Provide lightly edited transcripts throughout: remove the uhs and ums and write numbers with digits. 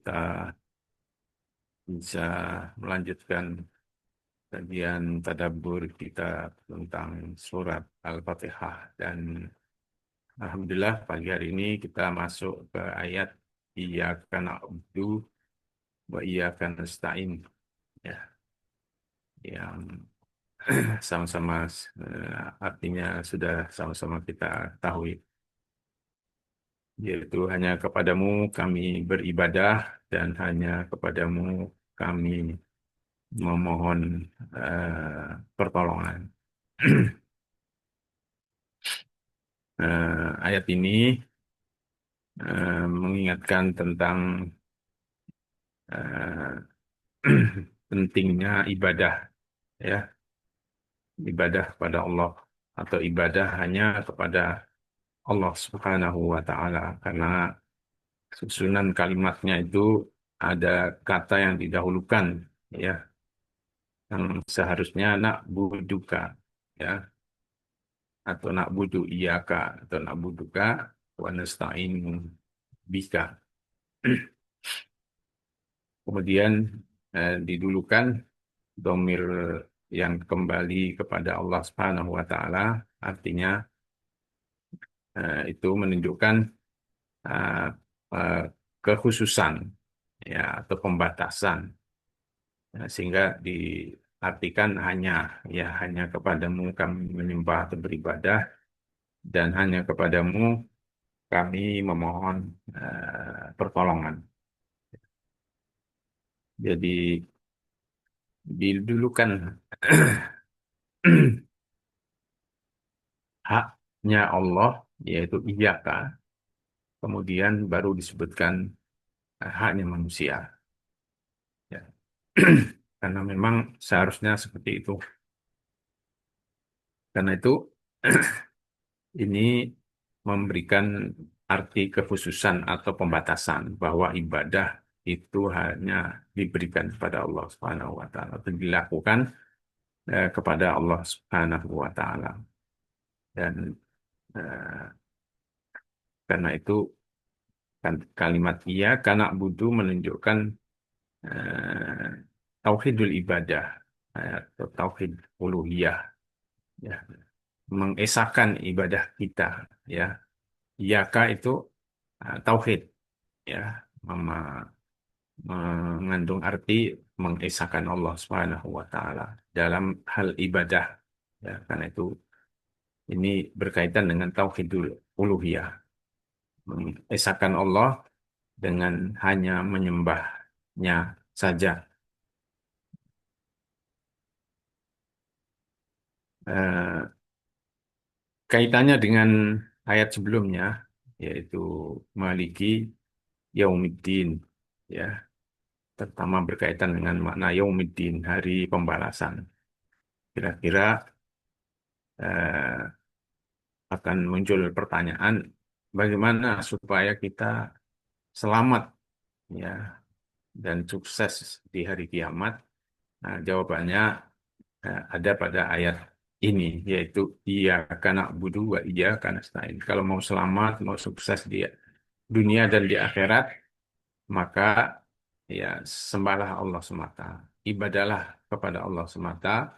kita bisa melanjutkan kajian tadabbur kita tentang surat Al-Fatihah. Dan Alhamdulillah pagi hari ini kita masuk ke ayat Iyyaka na'budu wa iyyaka nasta'in, ya, yang sama-sama artinya sudah sama-sama kita tahu, yaitu hanya kepadamu kami beribadah dan hanya kepadamu kami memohon pertolongan. Ayat ini mengingatkan tentang eh, pentingnya ibadah, ya, ibadah kepada Allah atau ibadah hanya kepada Allah Subhanahu wa Ta'ala, karena susunan kalimatnya itu ada kata yang didahulukan, ya, yang seharusnya nak buduka, ya, atau nak budu iyaka, atau nak buduka wa nasta'in bika. Kemudian didulukan domir yang kembali kepada Allah Subhanahu wa Ta'ala, artinya itu menunjukkan eh, eh, kekhususan, ya, atau pembatasan. Sehingga diartikan hanya, ya, hanya kepadamu kami menyembah atau beribadah dan hanya kepadamu kami memohon pertolongan. Jadi didulukan haknya Allah, yaitu iyaka, kemudian baru disebutkan haknya manusia, ya. Karena memang seharusnya seperti itu. Karena itu ini memberikan arti kekhususan atau pembatasan bahwa ibadah itu hanya diberikan kepada Allah Subhanahu wa Ta'ala atau dilakukan kepada Allah Subhanahu wa Ta'ala. Dan eh, karena itu kan kalimat iya karena budu menunjukkan eh, tauhidul ibadah, atau tauhid uluhiyah, ya, mengesahkan ibadah kita, ya. Iyaka itu tauhid, ya, mema- mengandung arti mengesahkan Allah Subhanahu wa Ta'ala dalam hal ibadah, ya. Karena itu ini berkaitan dengan tauhidul uluhiyah, mengesahkan Allah dengan hanya menyembahnya saja. Eh, Kaitannya dengan ayat sebelumnya, yaitu Maliki Yaumiddin, ya, terutama berkaitan dengan makna Yaumiddin, hari pembalasan. Kira-kira eh, akan muncul pertanyaan, bagaimana supaya kita selamat, ya, dan sukses di hari kiamat? Nah, jawabannya ada pada ayat ini, yaitu iyyaka na'budu wa iyyaka nasta'in. Kalau mau selamat, mau sukses di dunia dan di akhirat, maka, ya, sembahlah Allah semata, ibadahlah kepada Allah semata,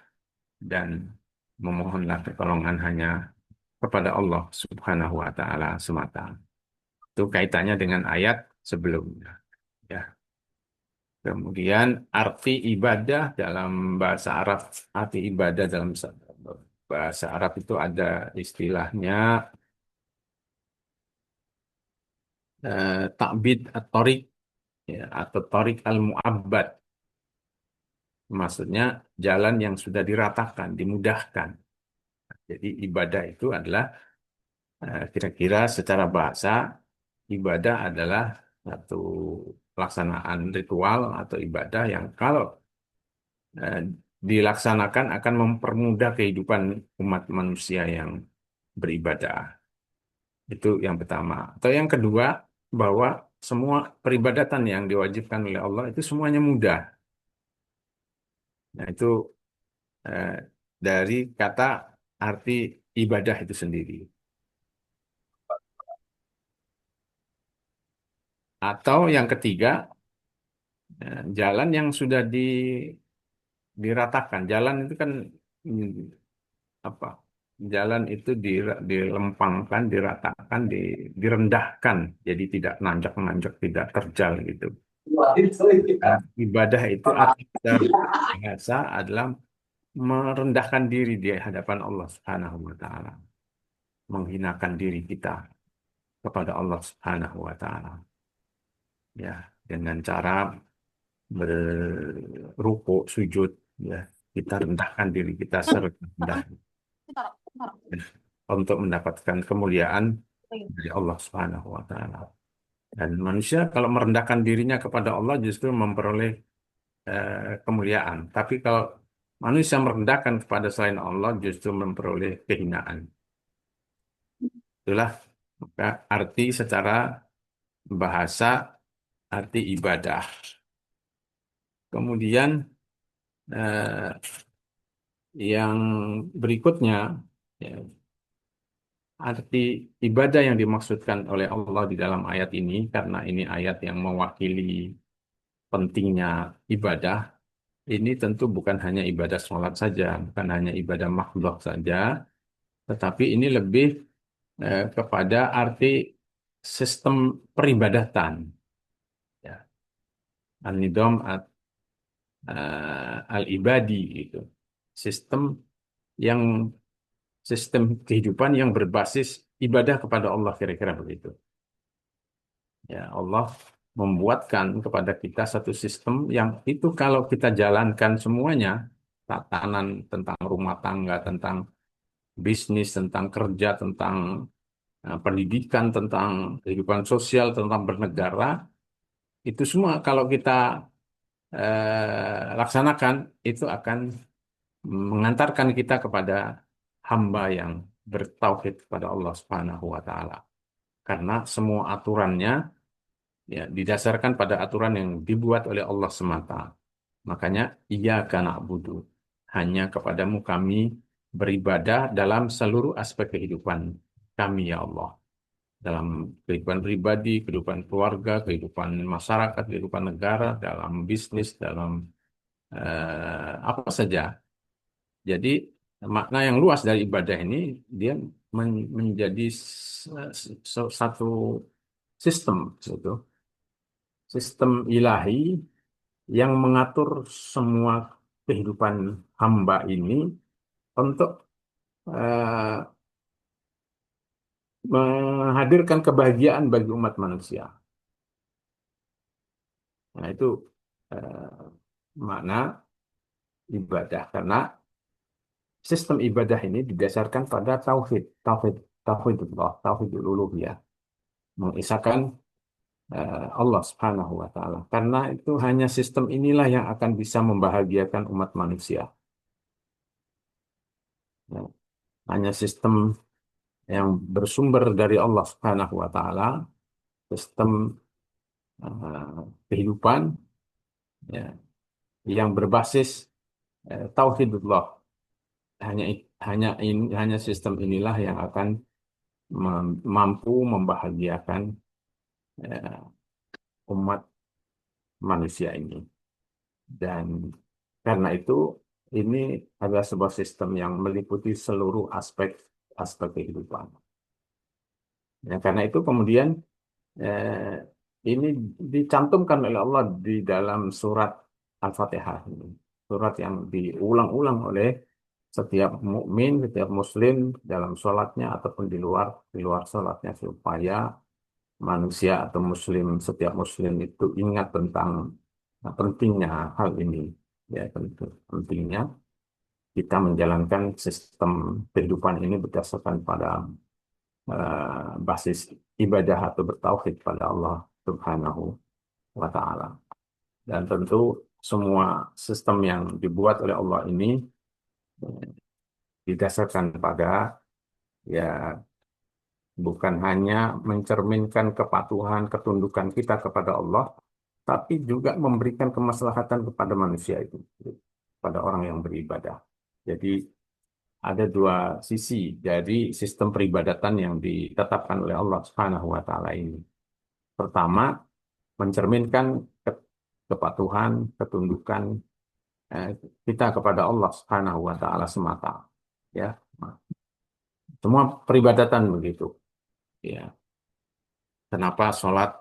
dan memohonlah pertolongan hanya kepada Allah Subhanahu wa Ta'ala semata. Itu kaitannya dengan ayat sebelumnya, ya. Kemudian arti ibadah dalam bahasa Arab, arti ibadah dalam bahasa Arab itu ada istilahnya ta'bid at-tariq, ya, atau tariq al-mu'abbad. Maksudnya jalan yang sudah diratakan, dimudahkan. Jadi ibadah itu adalah kira-kira secara bahasa, ibadah adalah satu pelaksanaan ritual atau ibadah yang kalau eh, dilaksanakan akan mempermudah kehidupan umat manusia yang beribadah. Itu yang pertama. Atau yang kedua, bahwa semua peribadatan yang diwajibkan oleh Allah itu semuanya mudah. Nah, itu eh, dari kata arti ibadah itu sendiri. Atau yang ketiga, Jalan yang sudah diratakan. Jalan itu kan mm, apa? Jalan itu dilempangkan, diratakan, direndahkan, jadi tidak nanjak-nanjak, tidak terjal gitu. Dan ibadah itu secara bahasa adalah merendahkan diri di hadapan Allah Subhanahu wa taala, menghinakan diri kita kepada Allah Subhanahu wa taala. Ya, dengan cara berrukuk, sujud, ya, kita rendahkan diri kita serendah untuk mendapatkan kemuliaan dari Allah Subhanahu wa taala. Dan manusia kalau merendahkan dirinya kepada Allah justru memperoleh kemuliaan. Tapi kalau manusia merendahkan kepada selain Allah justru memperoleh kehinaan. Itulah maka arti secara bahasa arti ibadah. Kemudian eh, yang berikutnya ya, arti ibadah yang dimaksudkan oleh Allah di dalam ayat ini karena ini ayat yang mewakili pentingnya ibadah. Ini tentu bukan hanya ibadah sholat saja, bukan hanya ibadah makhluk saja, tetapi ini lebih kepada arti sistem peribadatan, ya, an-nidham al-ibadi itu. Sistem yang sistem kehidupan yang berbasis ibadah kepada Allah kira-kira begitu. Ya, Allah membuatkan kepada kita satu sistem yang itu kalau kita jalankan semuanya, tatanan tentang rumah tangga, tentang bisnis, tentang kerja, tentang pendidikan, tentang kehidupan sosial, tentang bernegara, itu semua kalau kita laksanakan, itu akan mengantarkan kita kepada hamba yang bertauhid kepada Allah Subhanahu wa taala. Karena semua aturannya ya didasarkan pada aturan yang dibuat oleh Allah semata. Makanya iyyaka na'budu. Hanya kepadamu kami beribadah dalam seluruh aspek kehidupan kami ya Allah. Dalam kehidupan pribadi, kehidupan keluarga, kehidupan masyarakat, kehidupan negara, dalam bisnis, dalam apa saja. Jadi makna yang luas dari ibadah ini dia menjadi satu sistem, gitu. Sistem ilahi yang mengatur semua kehidupan hamba ini untuk eh, menghadirkan kebahagiaan bagi umat manusia. Nah, itu eh, makna ibadah karena sistem ibadah ini didasarkan pada tauhidullah, tauhidul uluhiyah, mengisahkan Allah Subhanahu wa taala. Karena itu hanya sistem inilah yang akan bisa membahagiakan umat manusia. Ya, hanya sistem yang bersumber dari Allah Subhanahu wa taala, sistem kehidupan ya, yang berbasis tauhidullah. Hanya sistem inilah yang akan mampu membahagiakan eh, umat manusia ini. Dan karena itu ini adalah sebuah sistem yang meliputi seluruh aspek aspek kehidupan. Ya, karena itu kemudian eh, ini dicantumkan oleh Allah di dalam surat Al-Fatihah ini. Surat yang diulang-ulang oleh setiap mukmin, setiap muslim dalam sholatnya ataupun di luar sholatnya supaya manusia atau muslim, setiap muslim itu ingat tentang pentingnya hal ini. Ya, tentu pentingnya kita menjalankan sistem kehidupan ini berdasarkan pada basis ibadah atau bertauhid pada Allah Subhanahu wa taala. Dan tentu semua sistem yang dibuat oleh Allah ini didasarkan pada ya bukan hanya mencerminkan kepatuhan, ketundukan kita kepada Allah, tapi juga memberikan kemaslahatan kepada manusia itu, pada orang yang beribadah. Jadi ada dua sisi dari sistem peribadatan yang ditetapkan oleh Allah Subhanahu wa taala ini. Pertama, mencerminkan kepatuhan, ketundukan eh, kita kepada Allah Subhanahu wa taala semata. Ya, semua peribadatan begitu. Ya, kenapa sholat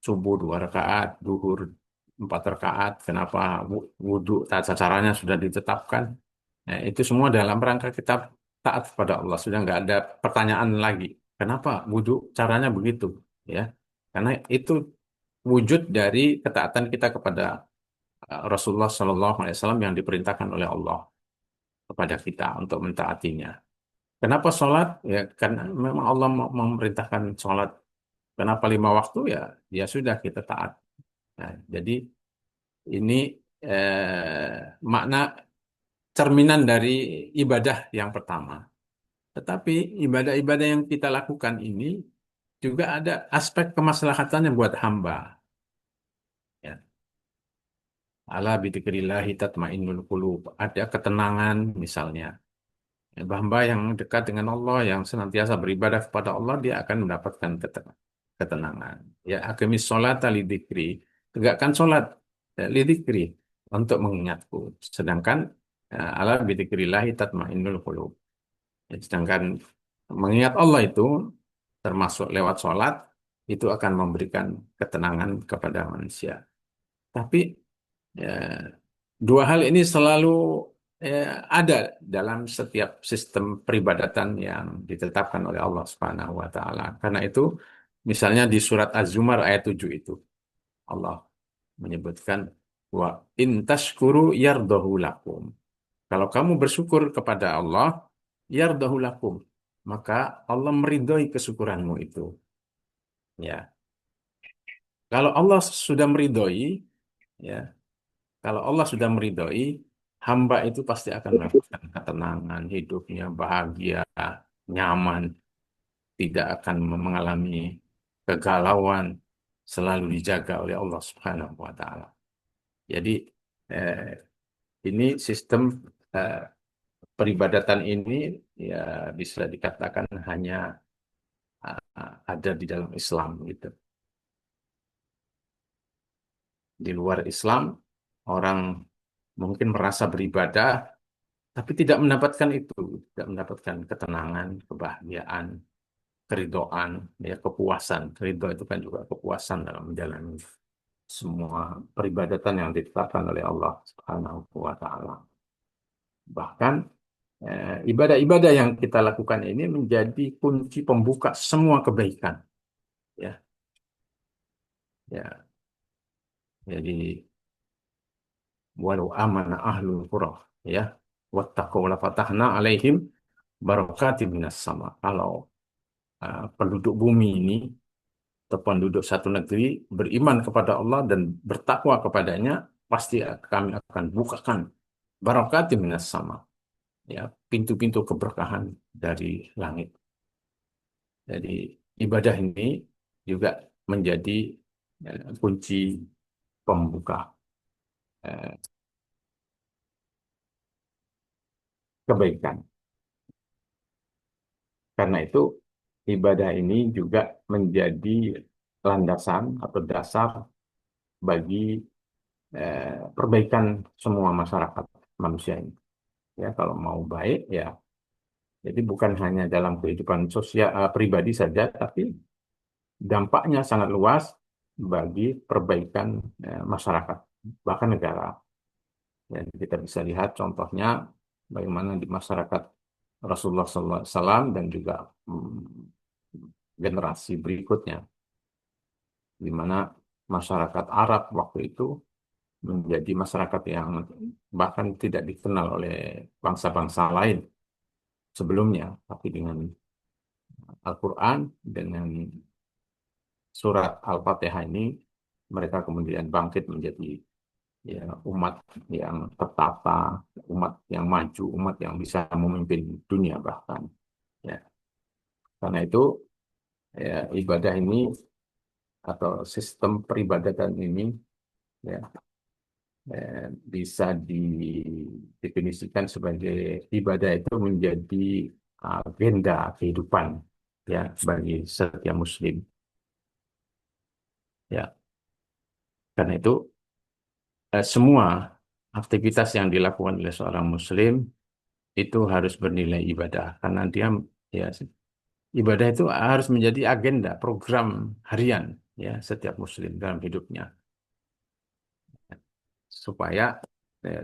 subuh 2 rakaat, duhur 4 rakaat, kenapa wudhu tata caranya sudah ditetapkan. Nah, itu semua dalam rangka kita taat kepada Allah. Sudah nggak ada pertanyaan lagi. Kenapa wudhu caranya begitu? Ya, karena itu wujud dari ketaatan kita kepada Rasulullah Shallallahu Alaihi Wasallam yang diperintahkan oleh Allah kepada kita untuk mentaatinya. Kenapa sholat? Ya, karena memang Allah memerintahkan sholat. Kenapa 5 waktu? Ya, ya sudah kita taat. Nah, jadi ini makna cerminan dari ibadah yang pertama. Tetapi ibadah-ibadah yang kita lakukan ini juga ada aspek kemaslahatannya buat hamba. Ya. Ala bidzikrillahi tatmainnul qulub. Ada ketenangan misalnya. Ya, hamba yang dekat dengan Allah, yang senantiasa beribadah kepada Allah, dia akan mendapatkan ketenangan. Ya, aqimis sholata lidzikri. Tegakkan sholat lidzikri untuk mengingatku. Sedangkan ala bidzikrillahi tatmainnul qulub. Ya, sedangkan mengingat Allah itu termasuk lewat sholat itu akan memberikan ketenangan kepada manusia. Tapi ya, dua hal ini selalu ada dalam setiap sistem peribadatan yang ditetapkan oleh Allah Subhanahu wa taala. Karena itu misalnya di surat Az-Zumar ayat 7 itu Allah menyebutkan wa in tashkuru yardahu lakum. Kalau kamu bersyukur kepada Allah, yardahu lakum, maka Allah meridhoi kesyukuranmu itu. Ya, kalau Allah sudah meridhoi, ya, kalau Allah sudah meridhoi, hamba itu pasti akan mendapatkan ketenangan, hidupnya bahagia, nyaman, tidak akan mengalami kegalauan, selalu dijaga oleh Allah Subhanahu wa taala. Jadi eh, ini sistem eh, peribadatan ini ya bisa dikatakan hanya ada di dalam Islam gitu. Di luar Islam, orang mungkin merasa beribadah, tapi tidak mendapatkan itu, tidak mendapatkan ketenangan, kebahagiaan, keridoan, ya kepuasan. Ridho itu kan juga kepuasan dalam menjalani semua peribadatan yang ditetapkan oleh Allah Subhanahu wa taala. Bahkan ibadah-ibadah yang kita lakukan ini menjadi kunci pembuka semua kebaikan, ya. Ya, jadi walau amana ahlul qura, ya, wattaqau la fatahna alaihim barakatim minas sama. Kalau penduduk bumi ini atau penduduk satu negeri beriman kepada Allah dan bertakwa kepadanya, pasti kami akan bukakan barakatim minas sama, ya, pintu-pintu keberkahan dari langit. Jadi ibadah ini juga menjadi kunci pembuka eh, kebaikan. Karena itu ibadah ini juga menjadi landasan atau dasar bagi perbaikan semua masyarakat manusia ini. Ya, kalau mau baik ya, jadi bukan hanya dalam kehidupan sosial pribadi saja, tapi dampaknya sangat luas bagi perbaikan masyarakat bahkan negara. Ya, kita bisa lihat contohnya bagaimana di masyarakat Rasulullah SAW dan juga generasi berikutnya, di mana masyarakat Arab waktu itu menjadi masyarakat yang bahkan tidak dikenal oleh bangsa-bangsa lain sebelumnya, tapi dengan Al-Quran, dengan surat Al-Fatihah ini, mereka kemudian bangkit menjadi ya, umat yang tertata, umat yang maju, umat yang bisa memimpin dunia bahkan. Ya. Karena itu ya, ibadah ini atau sistem peribadatan ini ya, bisa didefinisikan sebagai ibadah itu menjadi agenda kehidupan ya bagi setiap Muslim. Ya, karena itu semua aktivitas yang dilakukan oleh seorang Muslim itu harus bernilai ibadah, karena dia ya ibadah itu harus menjadi agenda program harian ya setiap Muslim dalam hidupnya, supaya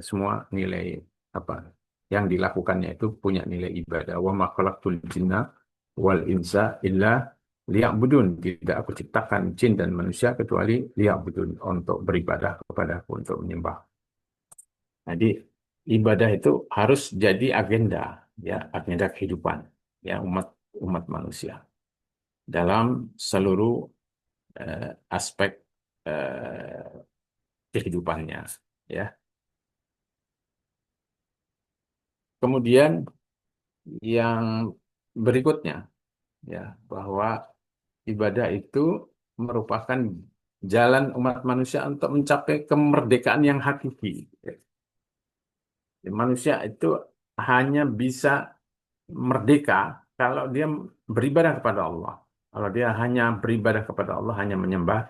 semua nilai apa yang dilakukannya itu punya nilai ibadah. Wa ma khalaqtul jinna wal insa illa liya'budun. Tidak aku ciptakan jin dan manusia kecuali liya'budun, untuk beribadah kepadaku, untuk menyembah. Jadi ibadah itu harus jadi agenda, ya agenda kehidupan ya umat umat manusia dalam seluruh aspek eh, kehidupannya ya. Kemudian yang berikutnya ya, bahwa ibadah itu merupakan jalan umat manusia untuk mencapai kemerdekaan yang hakiki. Manusia itu hanya bisa merdeka kalau dia beribadah kepada Allah. Kalau dia hanya beribadah kepada Allah, hanya menyembah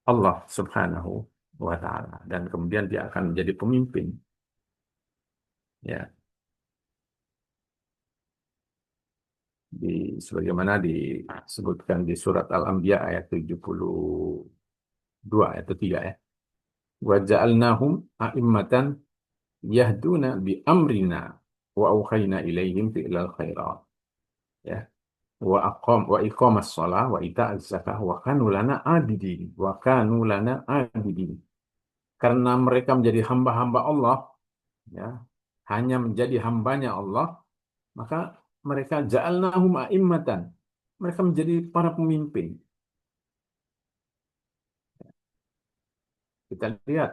Allah Subhanahu wa taala, dan kemudian dia akan menjadi pemimpin. Ya, sebagaimana disebutkan di surat Al-Anbiya ayat 72 ayat 3 ya. Wa ja'alnahum a'immatan yahduna bi amrina wa auhayna ilaihim fi'lal khairat. Ya. Wa iqamas shalah wa ita'az zakah wa kanu lana abidin. Wa kanu lana abidin. Karena mereka menjadi hamba-hamba Allah, ya, hanya menjadi hambanya Allah, maka mereka ja'alnahum a'immatan. Mereka menjadi para pemimpin. Kita lihat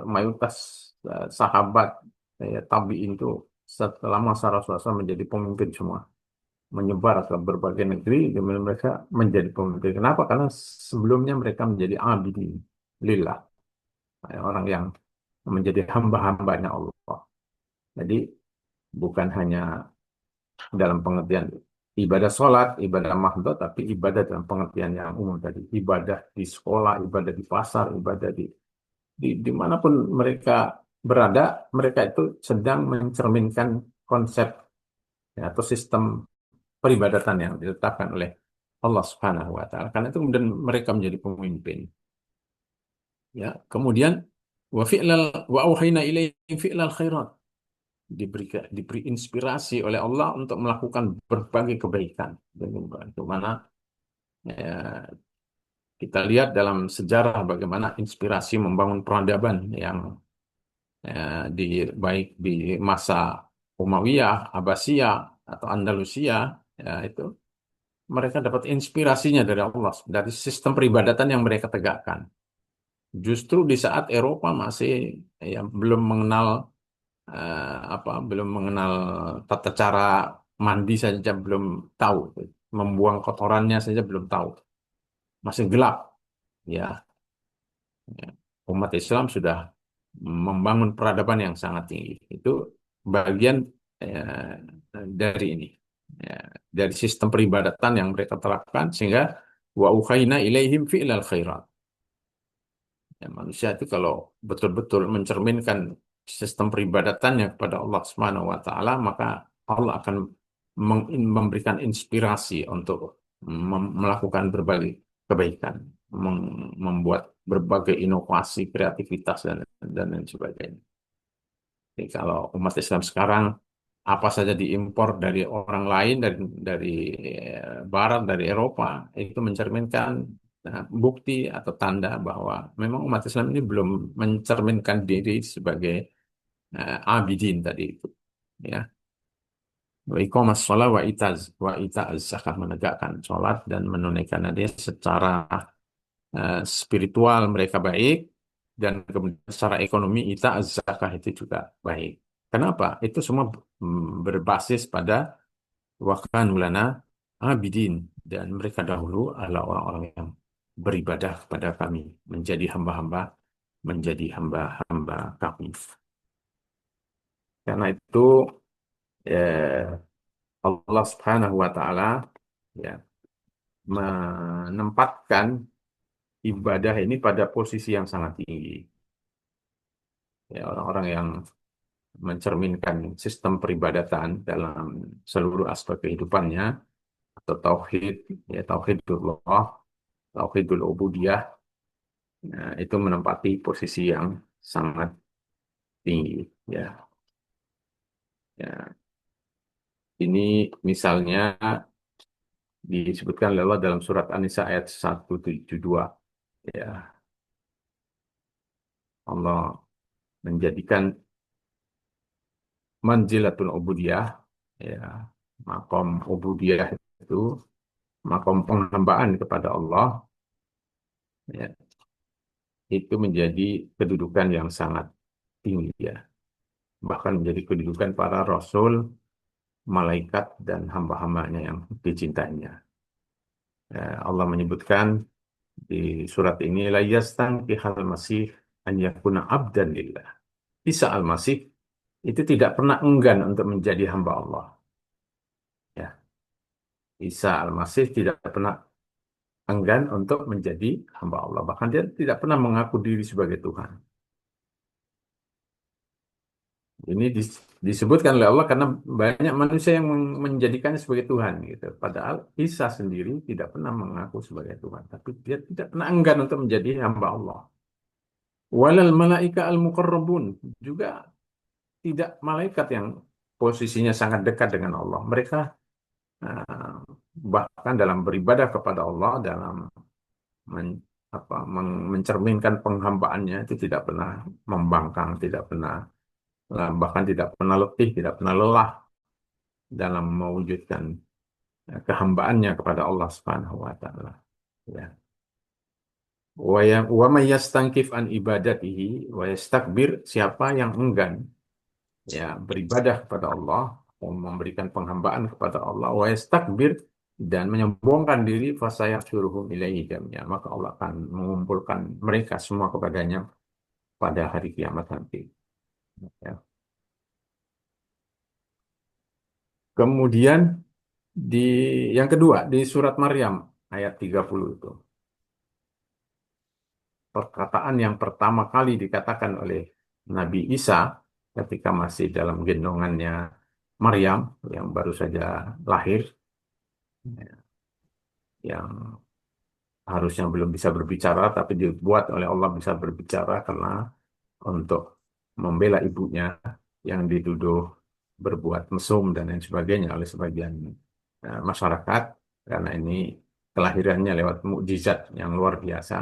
mayoritas sahabat tabi'in itu setelah masa Rasulullah SAW menjadi pemimpin semua, menyebar ke berbagai negeri, dan mereka menjadi pemimpin. Kenapa? Karena sebelumnya mereka menjadi abidin lillah, orang yang menjadi hamba-hambanya Allah. Jadi bukan hanya dalam pengertian ibadah sholat, ibadah mahdhah, tapi ibadah dalam pengertian yang umum tadi. Ibadah di sekolah, ibadah di pasar, ibadah dimanapun mereka berada, mereka itu sedang mencerminkan konsep ya, atau sistem peribadatan yang ditetapkan oleh Allah Subhanahu wa taala. Karena itu kemudian mereka menjadi pemimpin. Ya, kemudian wa auhayna ilaihi fi'lal khairat. Diberi inspirasi oleh Allah untuk melakukan berbagai kebaikan. Di mana ya, kita lihat dalam sejarah bagaimana inspirasi membangun peradaban yang di baik di masa Umayyah, Abbasiyah atau Andalusia, ya itu mereka dapat inspirasinya dari Allah, dari sistem peribadatan yang mereka tegakkan. Justru di saat Eropa masih ya belum mengenal belum mengenal tata cara mandi saja belum tahu, membuang kotorannya saja belum tahu, masih gelap. Ya, ya. Umat Islam sudah membangun peradaban yang sangat tinggi. Itu bagian eh, dari ini, ya, dari sistem peribadatan yang mereka terapkan, sehingga wa ukhaina ilaihim fi'lal khairat. Ya, manusia itu kalau betul-betul mencerminkan sistem peribadatannya kepada Allah Subhanahu wa taala, maka Allah akan memberikan inspirasi untuk melakukan berbagai kebaikan, membuat berbagai inovasi, kreativitas dan lain sebagainya. Jadi kalau umat Islam sekarang apa saja diimpor dari orang lain, dari Barat, dari Eropa, itu mencerminkan bukti atau tanda bahwa memang umat Islam ini belum mencerminkan diri sebagai abidin tadi itu, ya. Wa iqamas shalah wa ita'az zakah, menegakkan sholat dan menunaikan dia secara spiritual mereka baik, dan kemudian secara ekonomi ita'az zakah itu juga baik. Kenapa? Itu semua berbasis pada wa kanu lana abidin, dan mereka dahulu adalah orang-orang yang beribadah kepada kami, menjadi hamba-hamba kami. Karena itu Allah Subhanahu wa taala ya menempatkan ibadah ini pada posisi yang sangat tinggi. ya orang-orang yang mencerminkan sistem peribadatan dalam seluruh aspek kehidupannya atau tauhid, ya tauhidullah, tauhidul ubudiyah, nah, itu menempati posisi yang sangat tinggi. Ya, ya. Ini misalnya disebutkan oleh Allah dalam surat An-Nisa ayat 172. Ya, Allah menjadikan manzilatul ubudiyah, ya, makom ubudiyah itu makom penghambaan kepada Allah, ya, itu menjadi kedudukan yang sangat tinggi, ya. Bahkan menjadi kedudukan para rasul, malaikat, dan hamba-hambanya yang dicintainya. Ya, Allah menyebutkan di surat ini, la yastankihal masih an yakuna abdan lillah. Isa al-Masih itu tidak pernah enggan untuk menjadi hamba Allah. Ya, Isa al-Masih tidak pernah enggan untuk menjadi hamba Allah. Bahkan dia tidak pernah mengaku diri sebagai Tuhan. Ini disebutkan oleh Allah karena banyak manusia yang menjadikannya sebagai Tuhan gitu. Padahal Isa sendiri tidak pernah mengaku sebagai Tuhan, tapi dia tidak pernah enggan untuk menjadi hamba Allah. Walal malaika al muqarrabun juga tidak malaikat yang posisinya sangat dekat dengan Allah. Mereka eh, bahkan dalam beribadah kepada Allah, dalam mencerminkan penghambaannya itu tidak pernah membangkang, tidak pernah bahkan tidak pernah letih, tidak pernah lelah dalam mewujudkan kehambaannya kepada Allah Subhanahu wa taala. Ya. Wa may yastangkif an ibadatihi wa yastakbir, siapa yang enggan ya beribadah kepada Allah, memberikan penghambaan kepada Allah, wa yastakbir, dan menyombongkan diri, fasayahsyuruhum ilaihi jami'an, maka Allah akan mengumpulkan mereka semua kepadanya pada hari kiamat nanti. Ya. Kemudian di yang kedua di surat Maryam ayat 30 itu, perkataan yang pertama kali dikatakan oleh Nabi Isa ketika masih dalam gendongannya Maryam yang baru saja lahir, yang harusnya belum bisa berbicara tapi dibuat oleh Allah bisa berbicara karena untuk membela ibunya yang dituduh berbuat mesum dan lain sebagainya oleh sebagian masyarakat, karena ini kelahirannya lewat mukjizat yang luar biasa.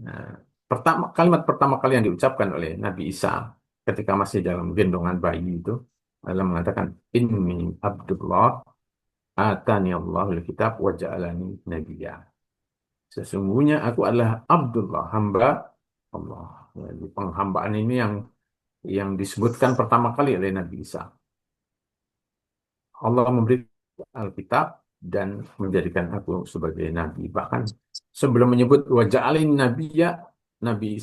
Nah, kalimat pertama kali yang diucapkan oleh Nabi Isa ketika masih dalam gendongan bayi itu adalah mengatakan, Inni Abdullah atani Allahul kitab wa ja'alani nabiyya. Sesungguhnya aku adalah Abdullah, hamba Allah. Jadi penghambaan ini yang disebutkan pertama kali oleh Nabi Isa. Allah memberi Alkitab dan menjadikan aku sebagai nabi. Bahkan sebelum menyebut wajah alin nabiya, Nabi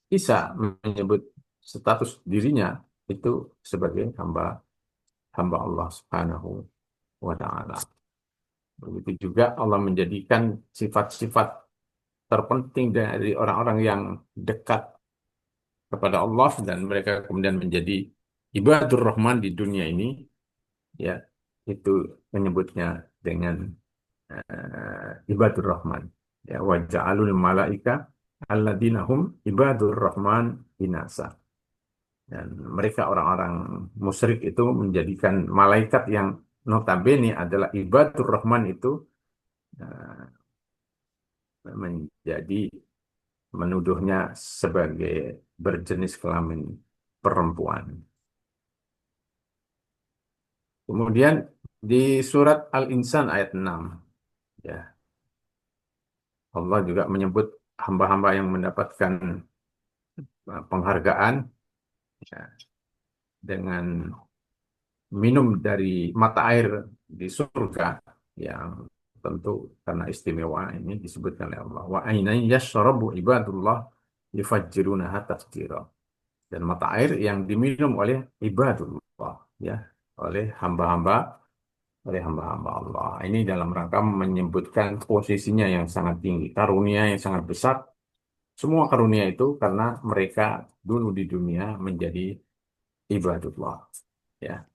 Isa menyebut status dirinya itu sebagai hamba hamba Allah Subhanahu wa taala. Begitu juga Allah menjadikan sifat-sifat terpenting dari orang-orang yang dekat kepada Allah dan mereka kemudian menjadi ibadur Rahman di dunia ini, ya, itu menyebutnya dengan ibadur Rahman, ya, wa ja'alul malaika alladzina hum ibadur Rahman inasa, dan mereka orang-orang musyrik itu menjadikan malaikat yang notabene adalah ibadur Rahman itu eh, menjadi menuduhnya sebagai berjenis kelamin perempuan. Kemudian di surat Al-Insan ayat 6, ya, Allah juga menyebut hamba-hamba yang mendapatkan penghargaan, ya, dengan minum dari mata air di surga yang tentu karena istimewa ini disebutkan oleh Allah. Wa ainain yashrabu ibadullah yufajjirunaha tafjira. Dan mata air yang diminum oleh ibadullah, ya, oleh hamba-hamba oleh hamba-hamba Allah. Ini dalam rangka menyebutkan posisinya yang sangat tinggi, karunia yang sangat besar Semua karunia itu karena mereka dulu di dunia menjadi ibadullah. Ya.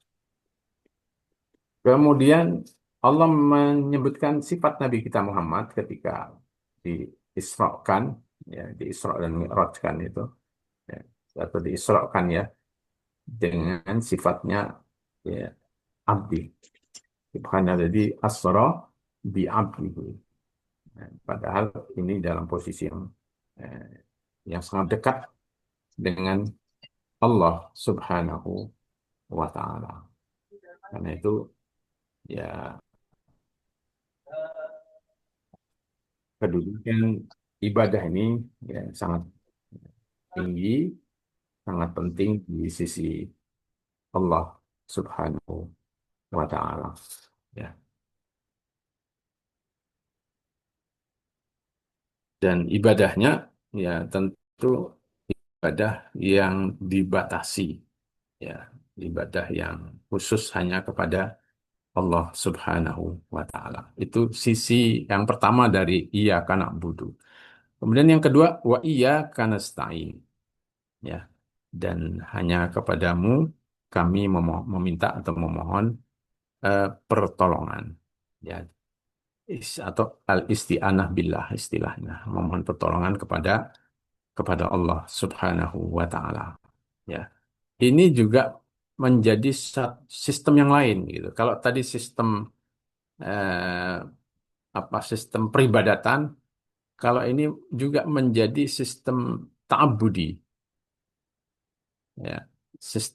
Kemudian Allah menyebutkan sifat Nabi kita Muhammad ketika diisrakan, ya, diisra dan mi'rajkan itu, ya, atau diisrakan ya, dengan sifatnya ya, abdi. Subhanalladzi asra bi abdihi. Nah, padahal ini dalam posisi eh, yang sangat dekat dengan Allah Subhanahu wa Ta'ala. Karena itu ya kedudukan ibadah ini ya sangat tinggi, sangat penting di sisi Allah Subhanahu wa Ta'ala. Ya. Dan ibadahnya ya tentu ibadah yang dibatasi, ya, ibadah yang khusus hanya kepada Allah Subhanahu wa Ta'ala. Itu sisi yang pertama dari iyyaka na'budu. Kemudian yang kedua, wa iyyaka nasta'in. Ya. Dan hanya kepadamu kami meminta atau memohon pertolongan. Ya. Atau al-isti'anah billah istilahnya. Memohon pertolongan kepada Allah Subhanahu wa Ta'ala. Ya. Ini juga menjadi sistem yang lain gitu. Kalau tadi sistem eh, sistem peribadatan, kalau ini juga menjadi sistem ta'abudi, ya.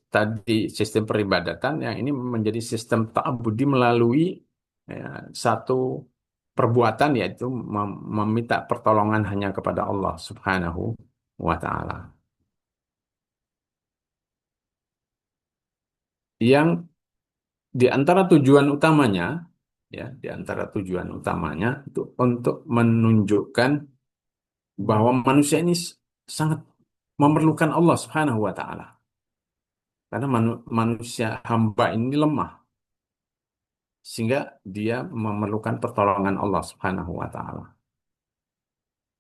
Tadi sistem peribadatan yang ini menjadi sistem ta'abudi melalui ya, satu perbuatan yaitu meminta pertolongan hanya kepada Allah Subhanahu wa Ta'ala. Yang di antara tujuan utamanya, ya, di antara tujuan utamanya itu untuk menunjukkan bahwa manusia ini sangat memerlukan Allah Subhanahu wa Ta'ala. Karena manusia hamba ini lemah, sehingga dia memerlukan pertolongan Allah Subhanahu wa Ta'ala.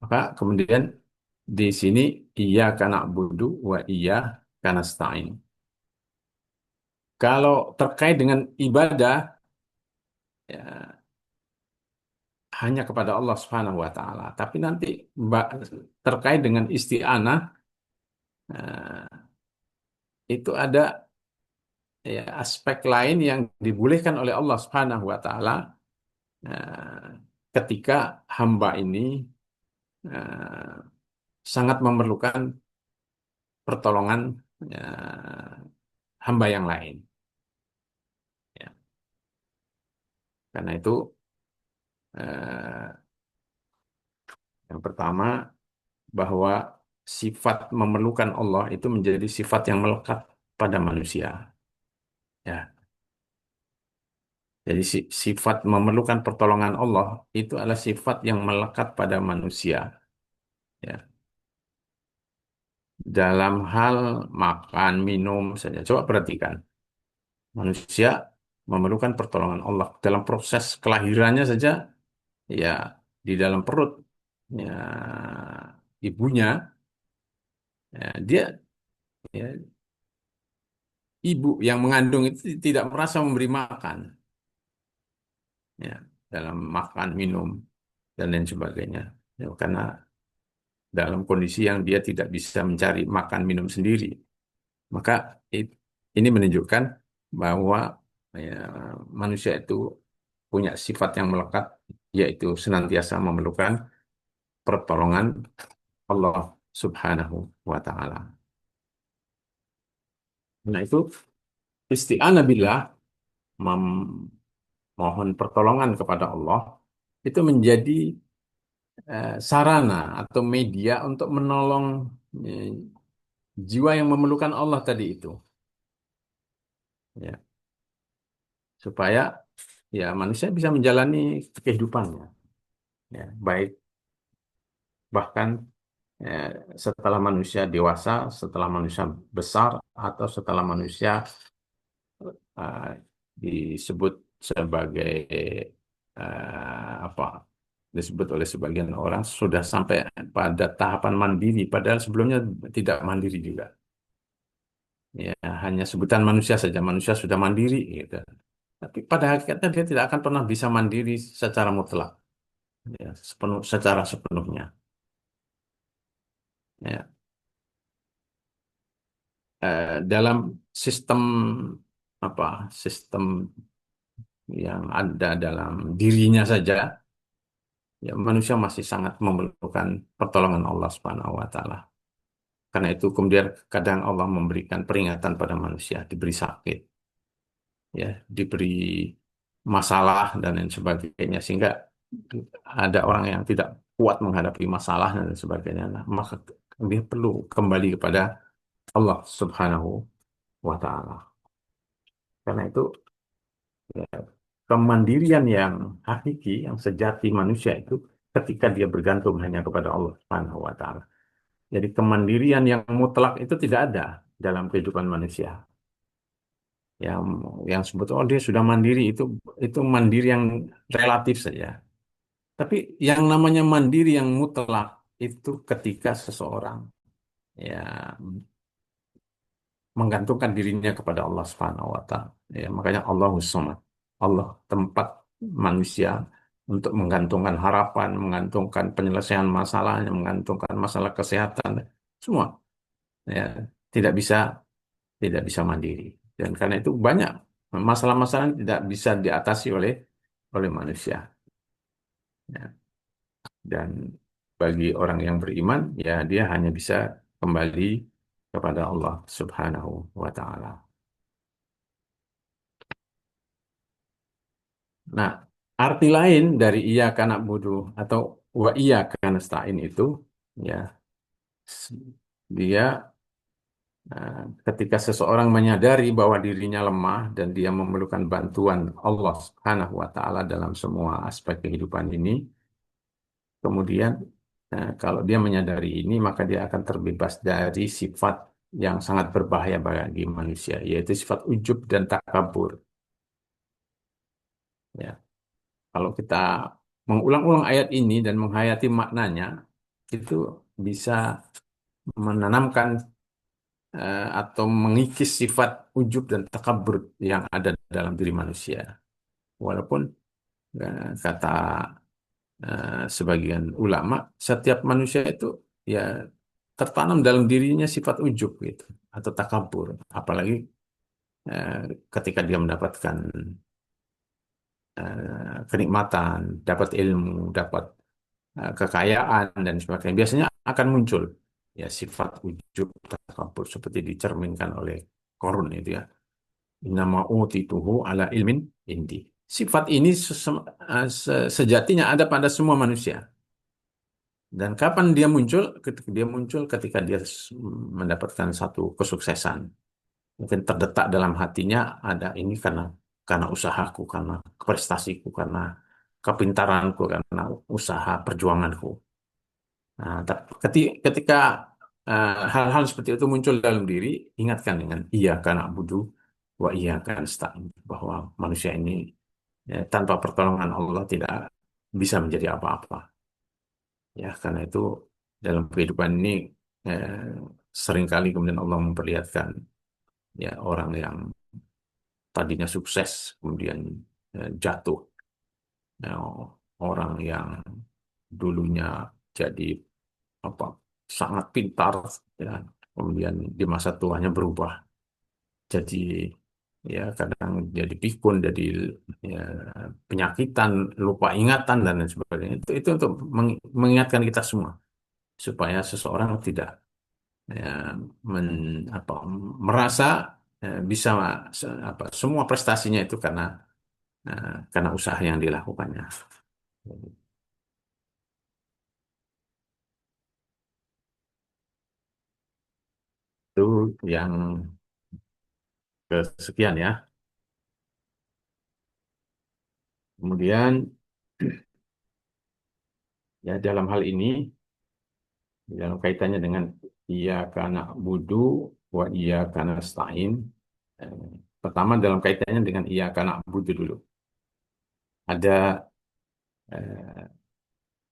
Maka kemudian di sini iyyaka na'budu wa iyyaka nasta'in. Kalau terkait dengan ibadah, ya, hanya kepada Allah Subhanahu wa Ta'ala. Tapi nanti terkait dengan isti'anah, itu ada ya, aspek lain yang dibolehkan oleh Allah Subhanahu wa Ta'ala ketika hamba ini eh, sangat memerlukan pertolongan eh, hamba yang lain. Ya. Karena itu eh, yang pertama bahwa sifat memerlukan Allah itu menjadi sifat yang melekat pada manusia. Ya. Jadi sifat memerlukan pertolongan Allah itu adalah sifat yang melekat pada manusia. Ya. Dalam hal makan, minum saja. Coba perhatikan. Manusia memerlukan pertolongan Allah. Dalam proses kelahirannya saja, ya di dalam perut ya, ibunya, ya, dia ya, ibu yang mengandung itu tidak merasa memberi makan, ya, dalam makan, minum, dan lain sebagainya. Ya, karena dalam kondisi yang dia tidak bisa mencari makan minum sendiri. Maka ini menunjukkan bahwa ya, manusia itu punya sifat yang melekat, yaitu senantiasa memerlukan pertolongan Allah Subhanahu wa Ta'ala. Nah, itu isti'anah billah, memohon pertolongan kepada Allah, itu menjadi sarana atau media untuk menolong eh, jiwa yang memerlukan Allah tadi itu. Ya, supaya ya manusia bisa menjalani kehidupannya, ya, baik bahkan eh, setelah manusia dewasa, setelah manusia besar, atau setelah manusia eh, disebut sebagai apa? disebut oleh sebagian orang sudah sampai pada tahapan mandiri, padahal sebelumnya tidak mandiri juga. Ya, hanya sebutan manusia saja, manusia sudah mandiri gitu. Tapi pada hakikatnya dia tidak akan pernah bisa mandiri secara mutlak, ya, secara sepenuhnya. Ya. Dalam sistem sistem yang ada dalam dirinya saja, ya manusia masih sangat memerlukan pertolongan Allah Subhanahu wa taala. Karena itu kemudian kadang Allah memberikan peringatan pada manusia, diberi sakit, ya, diberi masalah dan lain sebagainya, sehingga ada orang yang tidak kuat menghadapi masalah dan lain sebagainya. Nah, maka dia perlu kembali kepada Allah Subhanahu wa taala. Karena itu, ya, kemandirian yang hakiki, yang sejati manusia itu ketika dia bergantung hanya kepada Allah Subhanahu wa taala. Jadi kemandirian yang mutlak itu tidak ada dalam kehidupan manusia. Yang yang sebut oh dia sudah mandiri itu mandiri yang relatif saja. Tapi yang namanya mandiri yang mutlak itu ketika seseorang, ya, menggantungkan dirinya kepada Allah Subhanahu wa taala. Ya, makanya Allahus Samad. Allah tempat manusia untuk menggantungkan harapan, menggantungkan penyelesaian masalahnya, menggantungkan masalah kesehatan, semua. Ya, tidak bisa tidak bisa mandiri. Dan karena itu banyak masalah-masalah yang tidak bisa diatasi oleh oleh manusia. Ya. Dan bagi orang yang beriman, ya dia hanya bisa kembali kepada Allah Subhanahu wa taala. Nah, arti lain dari iya kana budu atau wa iya kana stain itu, ya, s- dia, ketika seseorang menyadari bahwa dirinya lemah dan dia memerlukan bantuan Allah Subhanahu wa taala dalam semua aspek kehidupan ini, kemudian, kalau dia menyadari ini maka dia akan terbebas dari sifat yang sangat berbahaya bagi manusia, yaitu sifat ujub dan takabur. Ya, kalau kita mengulang-ulang ayat ini dan menghayati maknanya, itu bisa menanamkan, atau mengikis sifat ujub dan takabur yang ada dalam diri manusia. Walaupun, kata, sebagian ulama, setiap manusia itu, ya, tertanam dalam dirinya sifat ujub gitu atau takabur. Apalagi, eh, ketika dia mendapatkan, kenikmatan, dapat ilmu, dapat, kekayaan dan sebagainya, biasanya akan muncul, ya, sifat ujub takabur seperti dicerminkan oleh Korun itu, ya. Innama utituhu ala ilmin indi. Sifat ini sejatinya ada pada semua manusia. Dan kapan dia muncul? Ketika dia muncul ketika dia mendapatkan satu kesuksesan. Mungkin terdetak dalam hatinya ada ini karena usahaku, karena prestasiku, karena kepintaranku, karena usaha perjuanganku. Nah, ketika, hal-hal seperti itu muncul dalam diri, ingatkan dengan iya karena budu wa iya kan stain, bahwa manusia ini, ya, tanpa pertolongan Allah tidak bisa menjadi apa-apa. Ya, karena itu dalam kehidupan ini, eh, seringkali kemudian Allah memperlihatkan, ya, orang yang tadinya sukses kemudian, jatuh. Ya, orang yang dulunya jadi apa sangat pintar, ya, kemudian di masa tuanya berubah jadi, ya, kadang jadi pikun, jadi, ya, penyakitan, lupa ingatan dan lain sebagainya. Itu untuk mengingatkan kita semua supaya seseorang tidak, ya, apa, merasa, bisa, semua prestasinya itu karena usaha yang dilakukannya. Itu yang kesekian, ya. Kemudian, ya, dalam hal ini, dalam kaitannya dengan iya karena budu wa iya karena stain, eh, pertama dalam kaitannya dengan iya karena budu dulu, ada,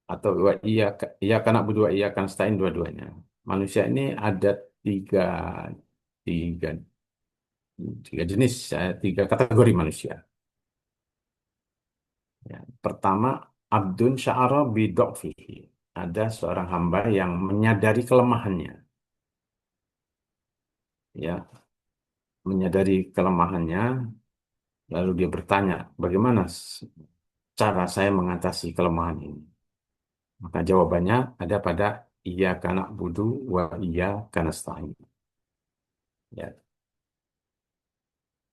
atau iya karena berdua iya kan stain dua-duanya. Manusia ini ada tiga tiga tiga jenis, tiga kategori manusia. Ya. Pertama, abdun sya'ara bid'fihi. Ada seorang hamba yang menyadari kelemahannya, ya, menyadari kelemahannya, lalu dia bertanya, bagaimana cara saya mengatasi kelemahan ini? Maka jawabannya ada pada iyyaka na'budu wa iyyaka nasta'in. Ya,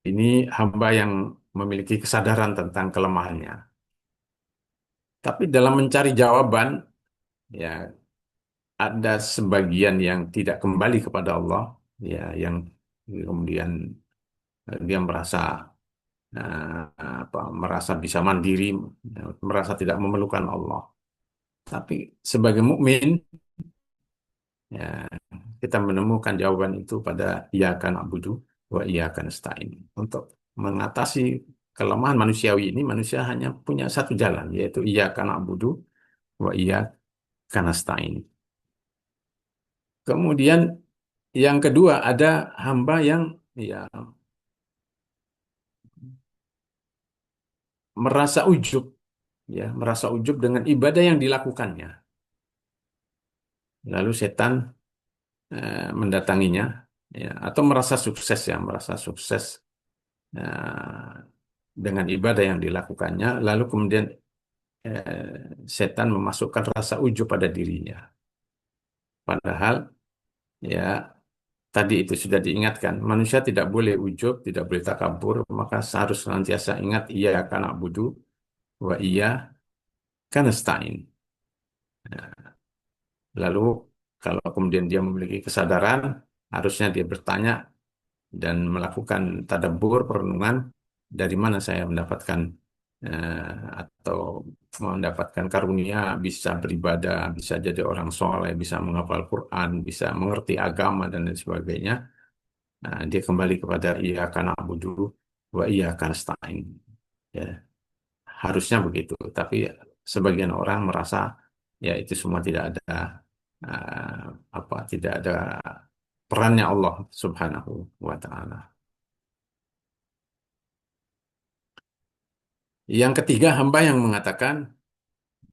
ini hamba yang memiliki kesadaran tentang kelemahannya. Tapi dalam mencari jawaban, ya ada sebagian yang tidak kembali kepada Allah, ya yang kemudian dia merasa merasa bisa mandiri, ya, merasa tidak memerlukan Allah. Tapi sebagai mukmin, ya kita menemukan jawaban itu pada iyyaka na'budu wa iyyaka nasta'in. Untuk mengatasi kelemahan manusiawi ini, manusia hanya punya satu jalan, yaitu iyyaka na'budu wa iyyaka nasta'in. Kemudian yang kedua ada hamba yang ya merasa ujub, ya merasa ujub dengan ibadah yang dilakukannya. Lalu setan mendatanginya, ya atau merasa sukses, ya merasa sukses eh, dengan ibadah yang dilakukannya, lalu kemudian setan memasukkan rasa ujub pada dirinya. Padahal ya tadi itu sudah diingatkan, manusia tidak boleh ujub, tidak boleh takabur, maka harus senantiasa ingat iya kana budu wa iya kana stain. Lalu kalau kemudian dia memiliki kesadaran, harusnya dia bertanya dan melakukan tadabbur perenungan dari mana saya mendapatkan atau mendapatkan karunia bisa beribadah, bisa jadi orang soleh, bisa menghafal Quran, bisa mengerti agama dan lain sebagainya. Nah, dia kembali kepada iyyaka na'budu wa iyyaka nasta'in. Ya, harusnya begitu. Tapi sebagian orang merasa ya itu semua tidak ada eh, tidak ada perannya Allah Subhanahu wa taala. Yang ketiga, hamba yang mengatakan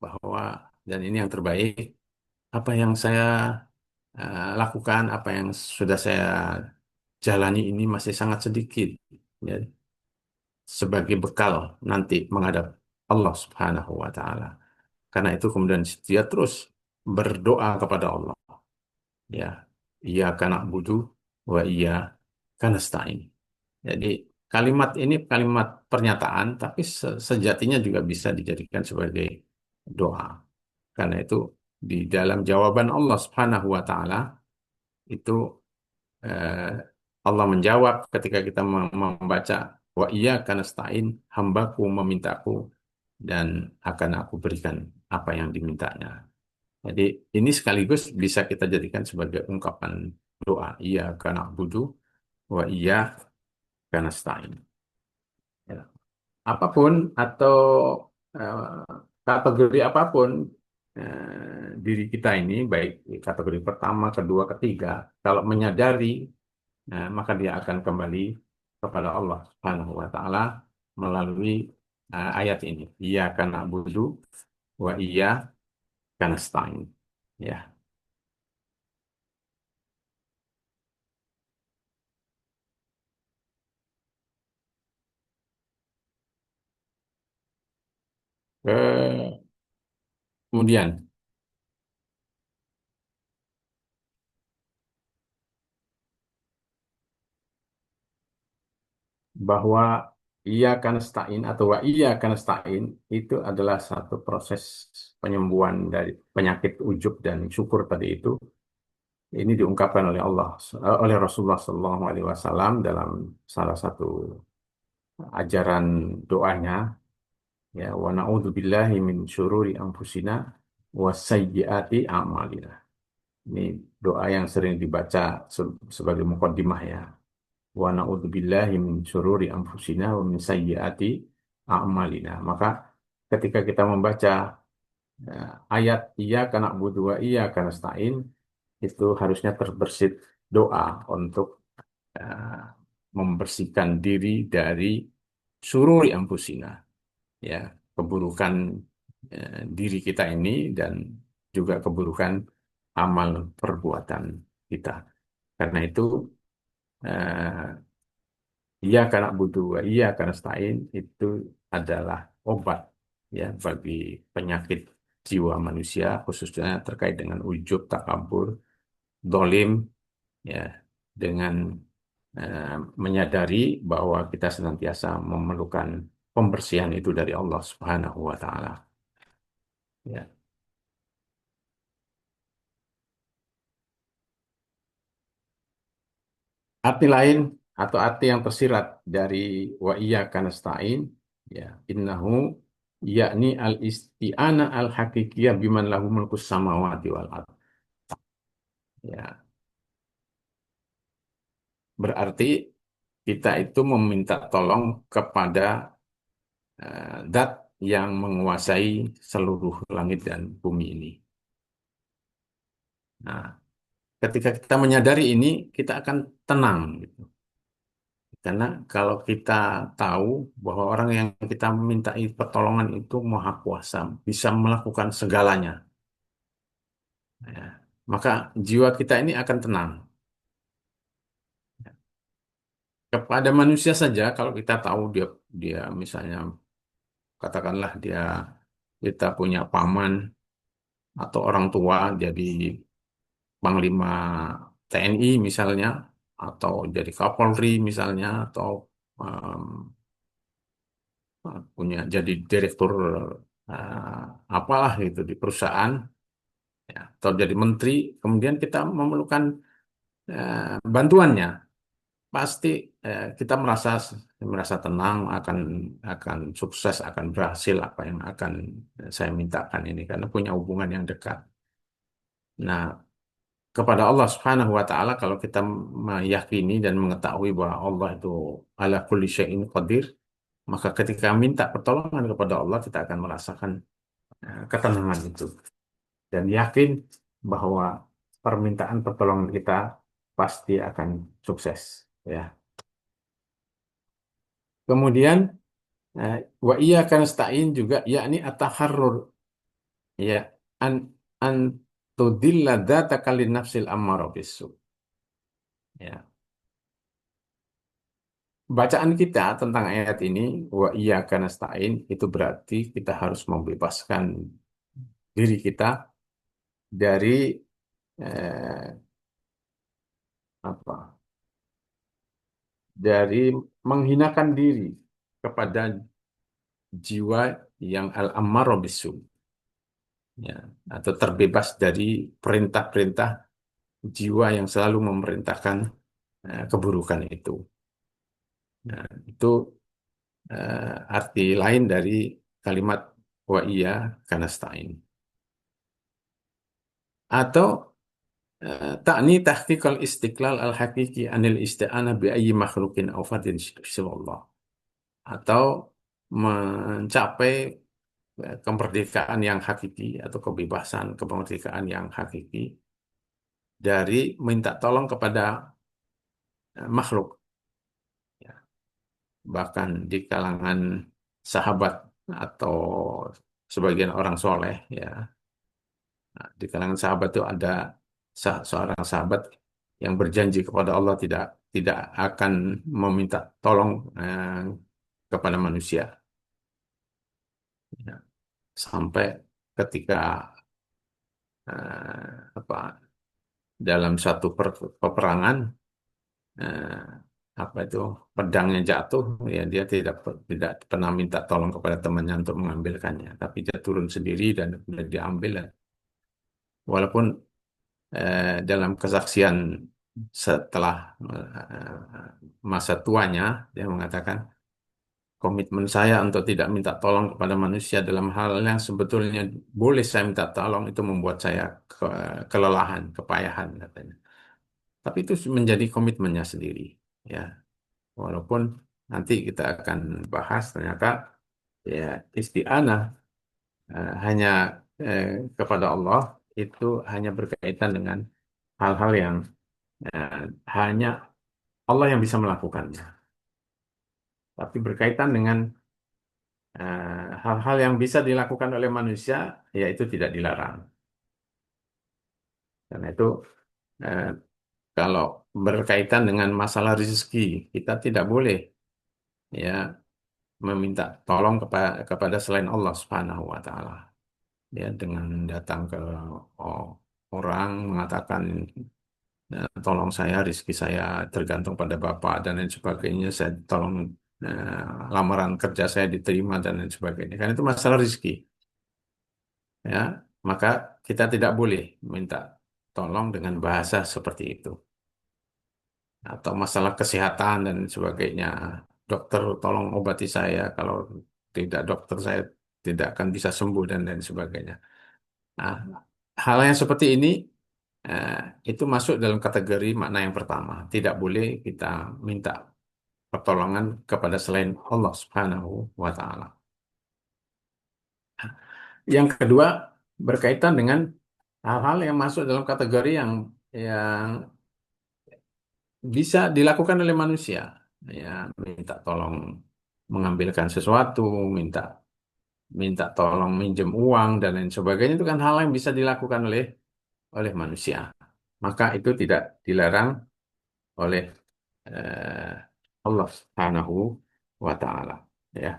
bahwa, dan ini yang terbaik, apa yang saya lakukan, apa yang sudah saya jalani ini masih sangat sedikit, ya, sebagai bekal nanti menghadap Allah Subhanahu wa taala. Karena itu kemudian dia terus berdoa kepada Allah, ya. Iyyaka na'budu wa iyyaka nasta'in. Jadi kalimat ini kalimat pernyataan, tapi sejatinya juga bisa dijadikan sebagai doa. Karena itu di dalam jawaban Allah Subhanahu wa taala itu eh, Allah menjawab ketika kita membaca wa iyyaka nasta'in, hambaku memintaku dan akan aku berikan apa yang dimintanya. Jadi ini sekaligus bisa kita jadikan sebagai ungkapan doa. Iyyaka na'budu wa iyyaka nasta'in. Ya. Apapun atau eh, kategori apapun diri kita ini, baik di kategori pertama, kedua, ketiga, kalau menyadari, maka dia akan kembali kepada Allah Subhanahu wa taala melalui ayat ini. Iyyaka na'budu wa iyyaka nasta'in. Ya. Kemudian bahwa iya nasta'in atau wa iya nasta'in itu adalah satu proses penyembuhan dari penyakit ujub dan syukur tadi itu. Ini diungkapkan oleh oleh Rasulullah Shallallahu Alaihi Wasallam dalam salah satu ajaran doanya, ya wa na'udzubillahi min syururi anfusina wa sayyiati a'malina. Ini doa yang sering dibaca sebagai mukaddimah, ya. Wa na'udzubillahi min syururi anfusina wa min sayyiati a'malina. Maka ketika kita membaca Ya, ayat iya karena wa iya karena stain itu harusnya terbersit doa untuk eh, membersihkan diri dari sururi anfusina, ya, keburukan diri kita ini dan juga keburukan amal perbuatan kita. Karena itu eh, iya karena butuh, iya karena stain itu adalah obat, ya, bagi penyakit jiwa manusia khususnya terkait dengan ujub, takabur, dolim, ya, dengan eh, menyadari bahwa kita senantiasa memerlukan pembersihan itu dari Allah Subhanahu wa taala. Ya. Arti lain atau arti yang tersirat dari wa iyyaka nasta'in, ya, innahu yakni al isti'ana al hakikiyah biman lahu mulkus samawati wal ard. Ya, berarti kita itu meminta tolong kepada zat yang menguasai seluruh langit dan bumi ini. Nah, ketika kita menyadari ini, kita akan tenang gitu. Karena kalau kita tahu bahwa orang yang kita mintai pertolongan itu maha kuasa, bisa melakukan segalanya, ya, maka jiwa kita ini akan tenang. Kepada manusia saja, kalau kita tahu dia dia misalnya katakanlah kita punya paman atau orang tua jadi panglima TNI misalnya, atau jadi Kapolri misalnya, atau em, punya jadi direktur apalah itu di perusahaan, ya, atau jadi menteri, kemudian kita memerlukan bantuannya, pasti kita merasa tenang, akan sukses, akan berhasil apa yang akan saya mintakan ini karena punya hubungan yang dekat. Nah, kepada Allah Subhanahu wa taala kalau kita meyakini dan mengetahui bahwa Allah itu ala kulli syai'in qadir, maka ketika minta pertolongan kepada Allah kita akan merasakan ketenangan itu dan yakin bahwa permintaan pertolongan kita pasti akan sukses, ya. Kemudian wa iyyaka nasta'in juga yakni at-taharrur, ya, an an tudilla dzataka lin nafsil ammarah bisu. Ya. Bacaan kita tentang ayat ini wa iyyaka nasta'in itu berarti kita harus membebaskan diri kita dari eh, apa? Dari menghinakan diri kepada jiwa yang al-ammarah bisu, ya, atau terbebas dari perintah-perintah jiwa yang selalu memerintahkan keburukan itu. Nah, itu arti lain dari kalimat wa iya kanastain. Atau takni tahqiqal istiqlal al-haqiqi anil isti'anah bi ayyi makhlukin aw fardin siwallah. Atau mencapai kemerdekaan yang hakiki atau kebebasan, kemerdekaan yang hakiki dari minta tolong kepada makhluk. Ya. Bahkan di kalangan sahabat atau sebagian orang soleh, ya, nah, di kalangan sahabat itu ada seorang sahabat yang berjanji kepada Allah tidak tidak akan meminta tolong kepada manusia, ya. Sampai ketika apa dalam satu peperangan, eh, apa itu pedangnya jatuh, ya dia tidak pernah minta tolong kepada temannya untuk mengambilkannya, tapi dia turun sendiri dan kemudian diambil. Walaupun dalam kesaksian setelah masa tuanya dia mengatakan komitmen saya untuk tidak minta tolong kepada manusia dalam hal yang sebetulnya boleh saya minta tolong itu membuat saya kelelahan, kepayahan katanya. Tapi itu menjadi komitmennya sendiri, ya. Walaupun nanti kita akan bahas ternyata, ya, isti'anah hanya eh, kepada Allah itu hanya berkaitan dengan hal-hal yang eh, hanya Allah yang bisa melakukannya. Tapi berkaitan dengan hal-hal yang bisa dilakukan oleh manusia, ya itu tidak dilarang. Karena itu eh, kalau berkaitan dengan masalah rezeki, kita tidak boleh ya meminta tolong kepada selain Allah Subhanahu wa taala. Ya dengan datang ke oh, orang mengatakan tolong saya rezeki saya tergantung pada Bapak dan lain sebagainya. Saya tolong lamaran kerja saya diterima dan lain sebagainya. Karena itu masalah rezeki. Ya, maka kita tidak boleh minta tolong dengan bahasa seperti itu. Atau masalah kesehatan dan sebagainya. Dokter, tolong obati saya. Kalau tidak dokter, saya tidak akan bisa sembuh dan lain sebagainya. Nah, hal yang seperti ini eh, itu masuk dalam kategori makna yang pertama. Tidak boleh kita minta pertolongan kepada selain Allah Subhanahu wa taala. Yang kedua, berkaitan dengan hal-hal yang masuk dalam kategori yang bisa dilakukan oleh manusia. Ya, minta tolong mengambilkan sesuatu, minta minta tolong minjem uang dan lain sebagainya itu kan hal yang bisa dilakukan oleh manusia. Maka itu tidak dilarang oleh eh, Allah Subhanahu wa taala. Ya,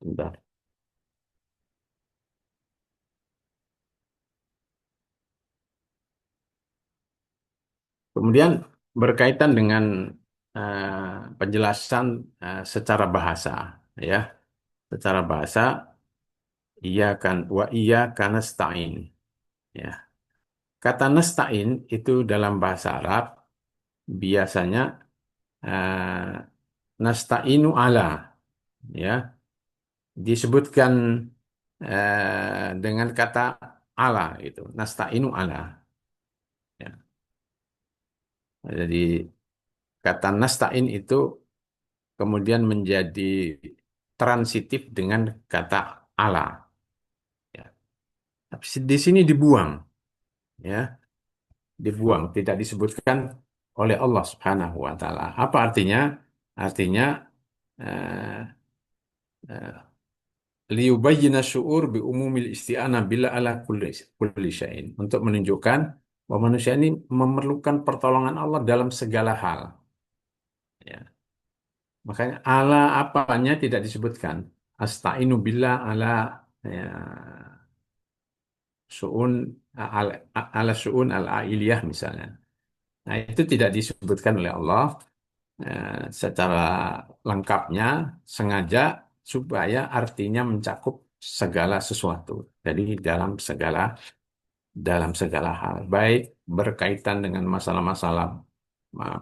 sudah. Kemudian berkaitan dengan penjelasan secara bahasa, ya, secara bahasa iya kan wa iya karena stain, ya. Kata nasta'in itu dalam bahasa Arab biasanya nasta'inu ala, ya, disebutkan dengan kata ala itu, nasta'inu ala. Ya. Jadi kata nasta'in itu kemudian menjadi transitif dengan kata ala. Ya. Tapi di sini dibuang, ya, dibuang, tidak disebutkan oleh Allah Subhanahu wa taala. Apa artinya? Artinya eh, eh, liyubayyina syu'ur bi umumil isti'anah bila ala kulli syai'in. Untuk menunjukkan bahwa manusia ini memerlukan pertolongan Allah dalam segala hal. Ya. Makanya ala apanya tidak disebutkan. Asta'inu billah ala ya, su'un ala, ala su'un al-ailiyah misalnya. Nah, itu tidak disebutkan oleh Allah secara lengkapnya sengaja supaya artinya mencakup segala sesuatu. Jadi dalam segala hal, baik berkaitan dengan masalah-masalah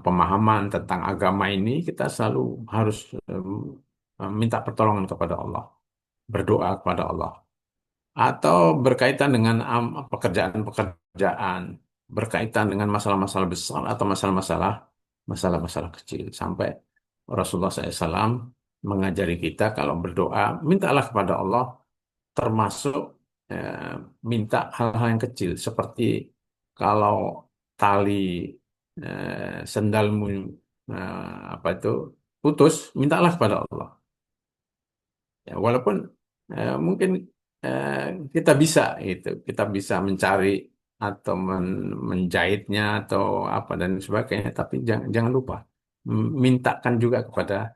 pemahaman tentang agama ini, kita selalu harus minta pertolongan kepada Allah, berdoa kepada Allah. Atau berkaitan dengan pekerjaan-pekerjaan, berkaitan dengan masalah-masalah besar atau masalah-masalah kecil. Sampai Rasulullah SAW mengajari kita kalau berdoa, mintalah kepada Allah termasuk eh, minta hal-hal yang kecil seperti kalau tali sendalmu apa itu putus, mintalah kepada Allah. Ya, walaupun mungkin eh, kita bisa mencari atau menjahitnya atau apa dan sebagainya, tapi jangan lupa mintakan juga kepada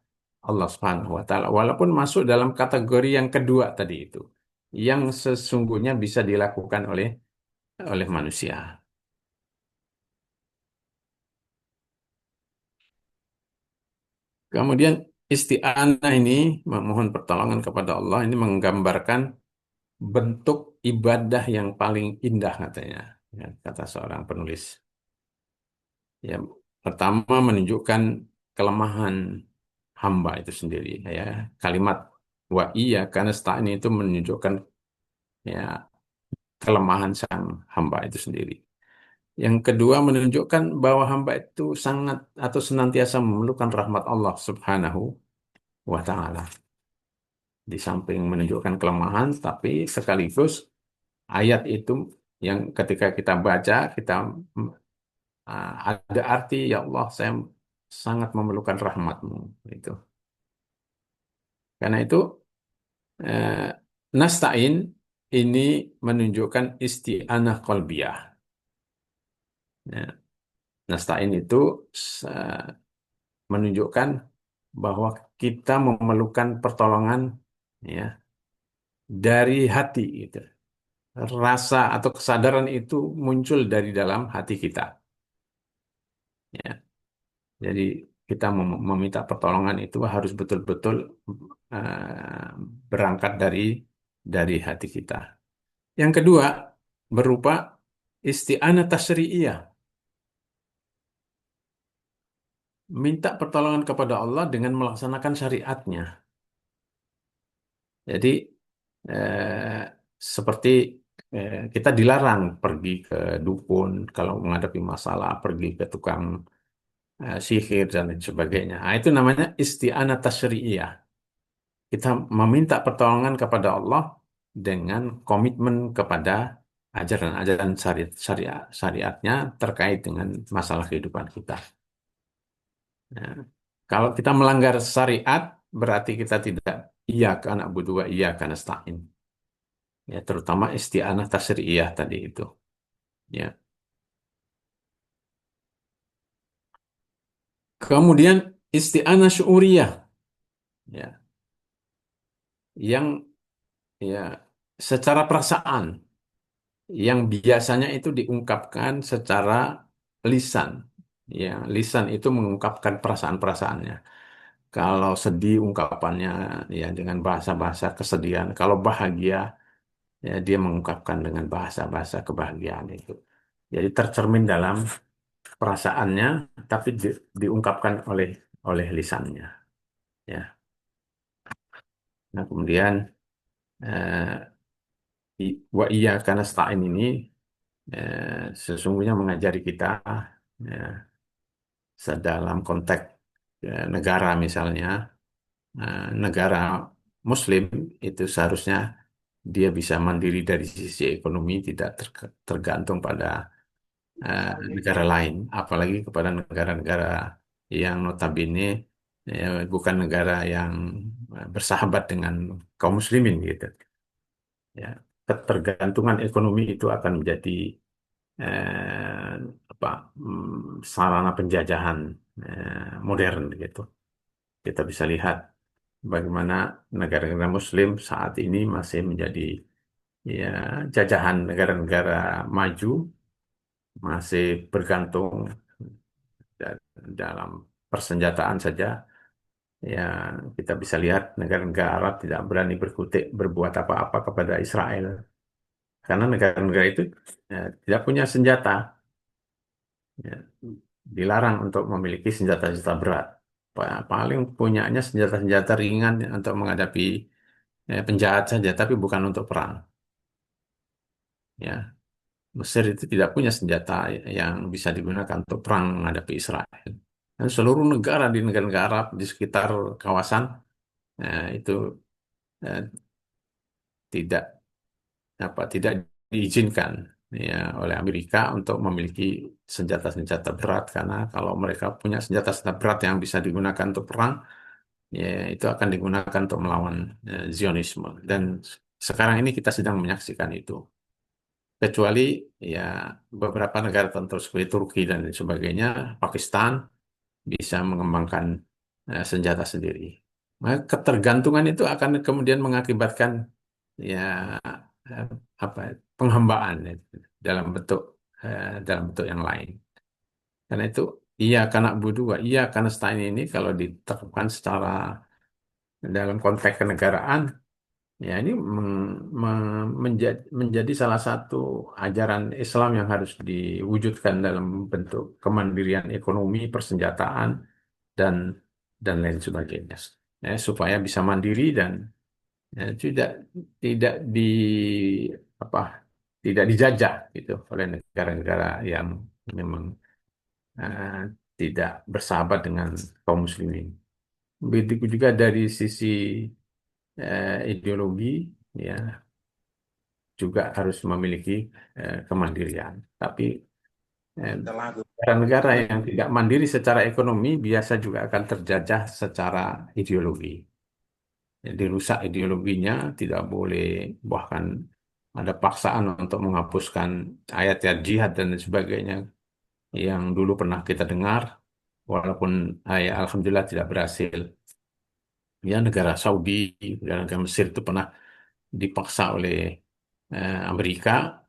Allah Subhanahu wa taala walaupun masuk dalam kategori yang kedua tadi itu yang sesungguhnya bisa dilakukan oleh manusia. Kemudian isti'anah ini memohon pertolongan kepada Allah ini menggambarkan bentuk ibadah yang paling indah katanya, ya, kata seorang penulis. Ya, pertama menunjukkan kelemahan hamba itu sendiri. Ya, kalimat wa iya karena ini itu menunjukkan ya kelemahan sang hamba itu sendiri. Yang kedua menunjukkan bahwa hamba itu sangat atau senantiasa memerlukan rahmat Allah Subhanahu wa taala. Di samping menunjukkan kelemahan, tapi sekaligus ayat itu yang ketika kita baca, kita ada arti, ya Allah, saya sangat memerlukan rahmatmu. Itu. Karena itu, eh, nasta'in ini menunjukkan isti'anah qalbiyah. Ya, nasta'in itu menunjukkan bahwa kita memerlukan pertolongan, ya, dari hati gitu. Rasa atau kesadaran itu muncul dari dalam hati kita. Ya. Jadi kita meminta pertolongan itu harus betul-betul eh, berangkat dari hati kita. Yang kedua berupa isti'anah tasyri'iyah, minta pertolongan kepada Allah dengan melaksanakan syariatnya. Jadi eh, seperti kita dilarang pergi ke dukun kalau menghadapi masalah, pergi ke tukang sihir dan lain sebagainya. Nah, itu namanya isti'anah tasyri'iyah. Kita meminta pertolongan kepada Allah dengan komitmen kepada ajaran-ajaran syariatnya terkait dengan masalah kehidupan kita. Nah, kalau kita melanggar syariat, berarti kita tidak iya karena wa iya karena nasta'in. Ya, terutama isti'anah tasyri'iyah tadi itu. Ya. Kemudian isti'anah syu'uriyah, ya, yang ya secara perasaan, yang biasanya itu diungkapkan secara lisan. Ya, lisan itu mengungkapkan perasaan-perasaannya. Kalau sedih ungkapannya ya dengan bahasa-bahasa kesedihan. Kalau bahagia ya dia mengungkapkan dengan bahasa-bahasa kebahagiaan itu. Jadi tercermin dalam perasaannya, tapi diungkapkan oleh oleh lisannya. Ya. Nah kemudian wa iya karena stain ini sesungguhnya mengajari kita ya, sedalam konteks negara misalnya, negara Muslim itu seharusnya dia bisa mandiri dari sisi ekonomi, tidak tergantung pada negara lain, apalagi kepada negara-negara yang notabene bukan negara yang bersahabat dengan kaum muslimin gitu. Ya, ketergantungan ekonomi itu akan menjadi eh, apa sarana penjajahan modern gitu. Kita bisa lihat bagaimana negara-negara Muslim saat ini masih menjadi ya jajahan negara-negara maju, masih bergantung dalam persenjataan saja. Ya, kita bisa lihat negara-negara Arab tidak berani berbuat apa-apa kepada Israel karena negara-negara itu tidak punya senjata, ya, dilarang untuk memiliki senjata-senjata berat. Paling punyanya senjata-senjata ringan untuk menghadapi penjahat saja, tapi bukan untuk perang. Ya, Mesir itu tidak punya senjata yang bisa digunakan untuk perang menghadapi Israel. Dan seluruh negara di negara-negara Arab di sekitar kawasan itu eh, tidak tidak diizinkan ya oleh Amerika untuk memiliki senjata-senjata berat karena kalau mereka punya senjata-senjata berat yang bisa digunakan untuk perang, ya itu akan digunakan untuk melawan Zionisme. Dan sekarang ini kita sedang menyaksikan itu. Kecuali ya beberapa negara tertentu seperti Turki dan lain sebagainya, Pakistan bisa mengembangkan senjata sendiri. Maka ketergantungan itu akan kemudian mengakibatkan ya eh, apa penghambaan ya, dalam bentuk yang lain. Karena itu iya karena dua iya karena stain ini kalau diterapkan secara dalam konteks kenegaraan, ya ini menjadi salah satu ajaran Islam yang harus diwujudkan dalam bentuk kemandirian ekonomi, persenjataan, dan lain sebagainya. Ya, supaya bisa mandiri dan ya, tidak tidak di apa tidak dijajah gitu oleh negara-negara yang memang eh, tidak bersahabat dengan kaum muslimin. Begitu juga dari sisi ideologi, ya juga harus memiliki kemandirian. Tapi negara-negara yang tidak mandiri secara ekonomi biasa juga akan terjajah secara ideologi. Jadi rusak ideologinya, tidak boleh, bahkan ada paksaan untuk menghapuskan ayat-ayat jihad dan sebagainya yang dulu pernah kita dengar, walaupun ya, alhamdulillah tidak berhasil. Ya, negara Saudi, negara Mesir itu pernah dipaksa oleh Amerika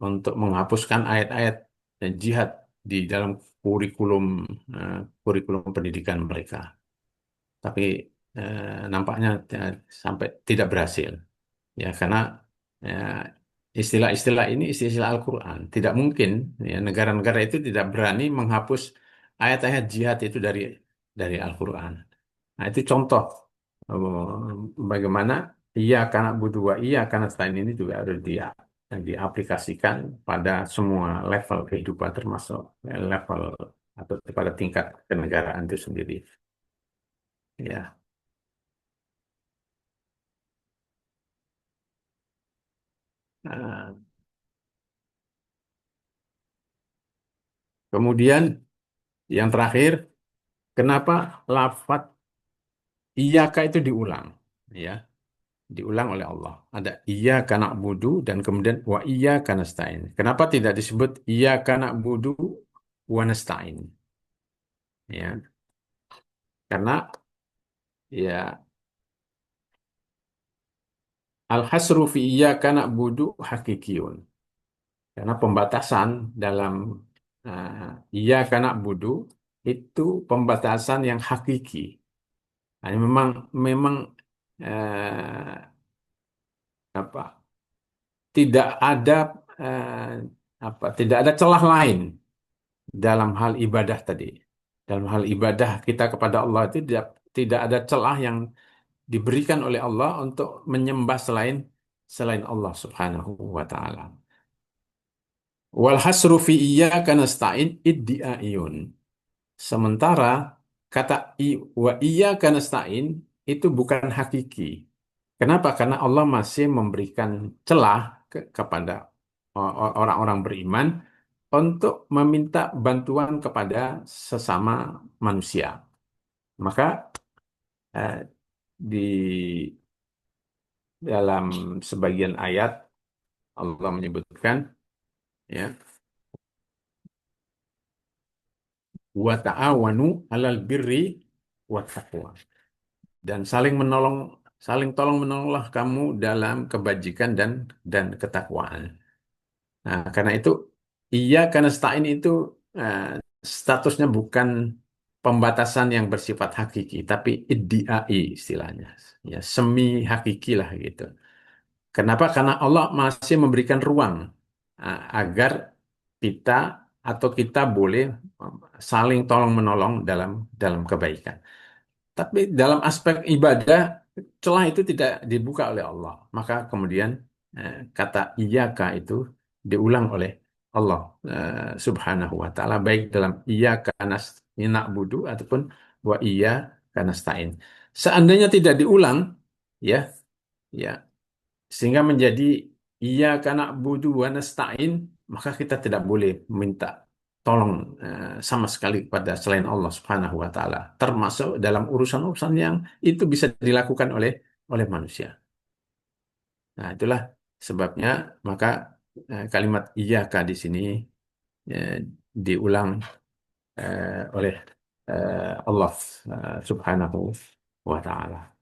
untuk menghapuskan ayat-ayat dan jihad di dalam kurikulum eh, kurikulum pendidikan mereka. Tapi nampaknya sampai tidak berhasil. Ya, karena eh, istilah-istilah ini istilah Al-Quran. Tidak mungkin ya, negara-negara itu tidak berani menghapus ayat-ayat jihad itu dari Al-Quran. Nah, itu contoh bagaimana iya karena butuh wa iya karena selain ini juga harus diaplikasikan pada semua level kehidupan termasuk level atau pada tingkat kenegaraan itu sendiri. Ya. Nah, kemudian yang terakhir, kenapa lafaz iyaka itu diulang? Ya, diulang oleh Allah. Ada iyyaka na'budu dan kemudian wa iyyaka nasta'in. Kenapa tidak disebut iyyaka na'budu wa nasta'in? Ya, karena ya al-hasru fi iyyaka na'budu hakikiyun. Karena pembatasan dalam iyyaka na'budu itu pembatasan yang hakiki. Nah, memang memang apa tidak ada eh, tidak ada celah lain dalam hal ibadah tadi. Dalam hal ibadah kita kepada Allah itu tidak ada celah yang diberikan oleh Allah untuk menyembah selain Allah Subhanahu wa taala. Wal hasru fi iyyaka nasta'in iddi'aiyun. Sementara kata wa iyyaka nasta'in itu bukan hakiki. Kenapa? Karena Allah masih memberikan celah kepada orang-orang beriman untuk meminta bantuan kepada sesama manusia. Maka di dalam sebagian ayat Allah menyebutkan ya wa ta'awanu 'alal birri wat taqwa dan saling tolong menolonglah kamu dalam kebajikan dan ketakwaan. Nah, karena itu iya karena stain itu eh, statusnya bukan pembatasan yang bersifat hakiki, tapi iddiai istilahnya. Ya, semi hakiki lah gitu. Kenapa? Karena Allah masih memberikan ruang agar kita atau kita boleh saling tolong menolong dalam dalam kebaikan. Tapi dalam aspek ibadah, celah itu tidak dibuka oleh Allah. Maka kemudian kata iyaka itu diulang oleh Allah Subhanahu wa taala baik dalam iyaka na'budu ataupun wa iyyaka nasta'in. Seandainya tidak diulang ya, ya sehingga menjadi iya karena budu wa nasta'in, maka kita tidak boleh minta tolong sama sekali kepada selain Allah Subhanahu wa taala, termasuk dalam urusan-urusan yang itu bisa dilakukan oleh manusia. Nah, itulah sebabnya maka kalimat iyyaka di sini eh, diulang oleh Allah Subhanahu wa taala.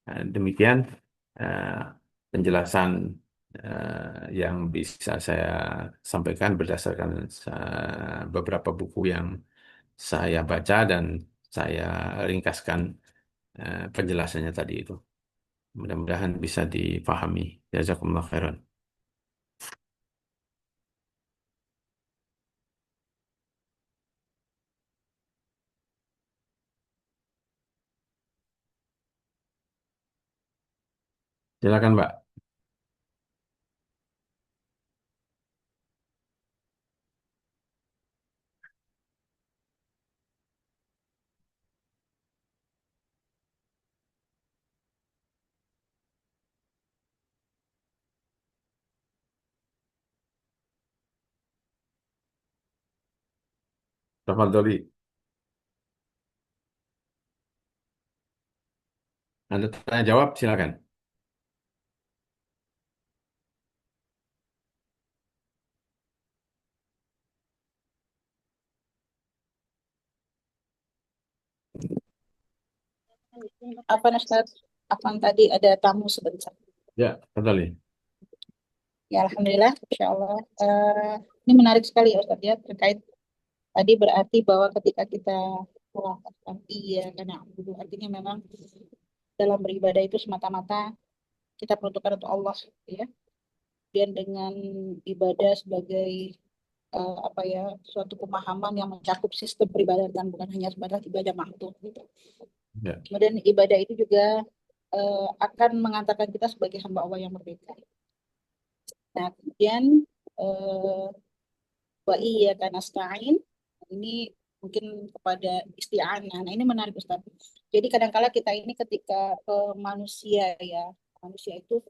Demikian eh, penjelasan yang bisa saya sampaikan berdasarkan beberapa buku yang saya baca dan saya ringkaskan penjelasannya tadi itu. Mudah-mudahan bisa dipahami. Jazakumullah khairan. Silakan, Mbak. Tafadholi. Anda tanya jawab, silakan. Apa Ustaz? Apa tadi ada tamu sebentar. Ya, tafadholi. Ya, Alhamdulillah, Insya Allah. Ini menarik sekali ya Ustaz ya, terkait tadi berarti bahwa ketika kita melakukan iya karena dulu artinya memang dalam beribadah itu semata-mata kita peruntukkan untuk Allah ya. Dan dengan ibadah sebagai apa ya suatu pemahaman yang mencakup sistem peribadatan bukan hanya sebatas ibadah makhluk gitu. Ya, Kemudian ibadah itu juga akan mengantarkan kita sebagai hamba Allah yang merdeka. Nah, kemudian eh, wa iya kan nasta'in ini mungkin kepada isti'anah. Nah, ini menarik Ustaz. Jadi kadangkala kita ini ketika manusia ya, manusia itu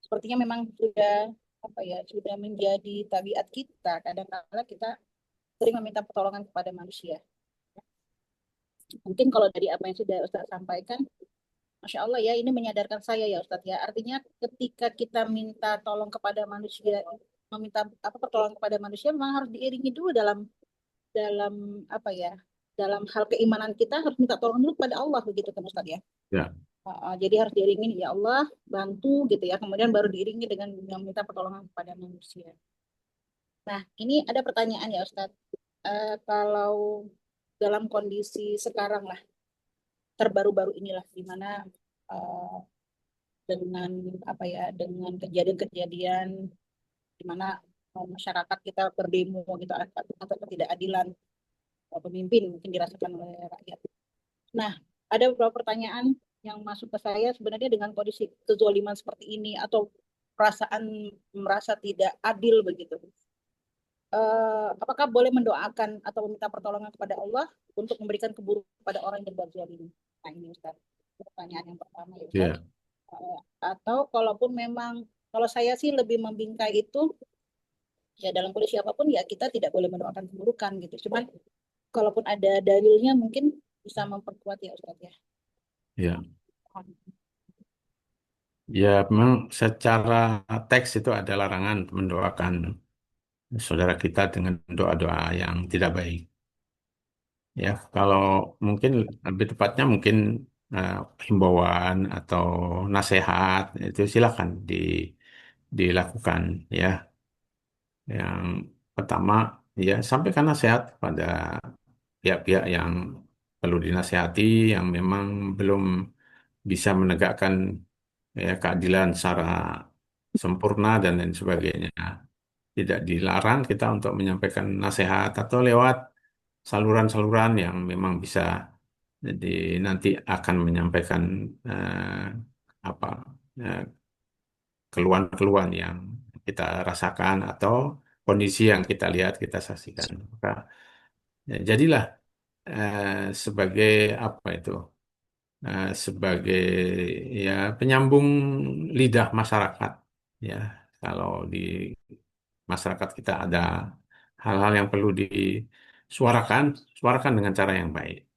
sepertinya memang sudah apa ya, sudah menjadi tabiat kita. Kadangkala kita sering meminta pertolongan kepada manusia. Mungkin kalau dari apa yang sudah Ustaz sampaikan, Masya Allah ya, ini menyadarkan saya ya Ustadz ya. Artinya ketika kita minta tolong kepada manusia, meminta apa pertolongan kepada manusia, memang harus diiringi dulu dalam dalam apa ya, dalam hal keimanan kita harus minta tolong dulu kepada Allah begitu kan Ustadz ya. ya, Jadi harus diiringi ya Allah bantu gitu ya. Kemudian baru diiringi dengan meminta pertolongan kepada manusia. Nah ini ada pertanyaan ya Ustadz. Kalau dalam kondisi sekarang lah terbaru-baru inilah di mana eh, dengan apa ya dengan kejadian-kejadian di mana masyarakat kita berdemo gitu atas ketidakadilan pemimpin mungkin dirasakan oleh rakyat. Nah, ada beberapa pertanyaan yang masuk ke saya sebenarnya dengan kondisi kezoliman seperti ini atau perasaan merasa tidak adil begitu. Apakah boleh mendoakan atau meminta pertolongan kepada Allah untuk memberikan keburukan kepada orang yang berbuat zalim? Nah, ini Ustaz. Pertanyaan yang pertama ya Ustaz. ya, Atau kalaupun memang kalau saya sih lebih membingkai itu ya dalam kondisi apapun ya kita tidak boleh mendoakan keburukan gitu. Cuman kalaupun ada dalilnya mungkin bisa memperkuat ya Ustaz ya. ya. Ya, memang secara teks itu ada larangan mendoakan saudara kita dengan doa-doa yang tidak baik. Ya, kalau mungkin lebih tepatnya mungkin eh, himbauan atau nasihat itu silakan dilakukan ya. Yang pertama, ya sampaikan nasihat pada pihak-pihak yang perlu dinasihati, yang memang belum bisa menegakkan ya, keadilan secara sempurna dan lain sebagainya. Tidak dilarang kita untuk menyampaikan nasihat atau lewat saluran-saluran yang memang bisa jadi nanti akan menyampaikan eh, apa eh, keluhan-keluhan yang kita rasakan atau kondisi yang kita lihat, kita saksikan. Maka jadilah sebagai apa itu? Sebagai ya penyambung lidah masyarakat. Ya, kalau di masyarakat kita ada hal-hal yang perlu disuarakan, suarakan dengan cara yang baik.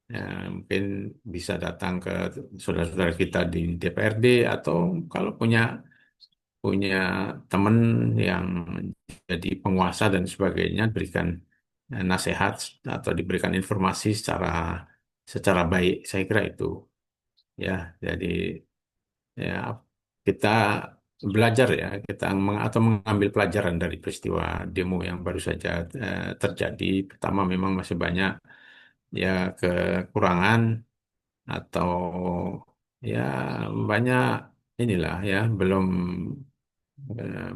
Ya, mungkin bisa datang ke saudara-saudara kita di DPRD atau kalau punya punya teman yang jadi penguasa dan sebagainya, berikan nasihat atau diberikan informasi secara baik. Saya kira itu ya. Jadi ya kita belajar ya, kita atau mengambil pelajaran dari peristiwa demo yang baru saja terjadi. Pertama memang masih banyak ya kekurangan atau ya banyak inilah ya belum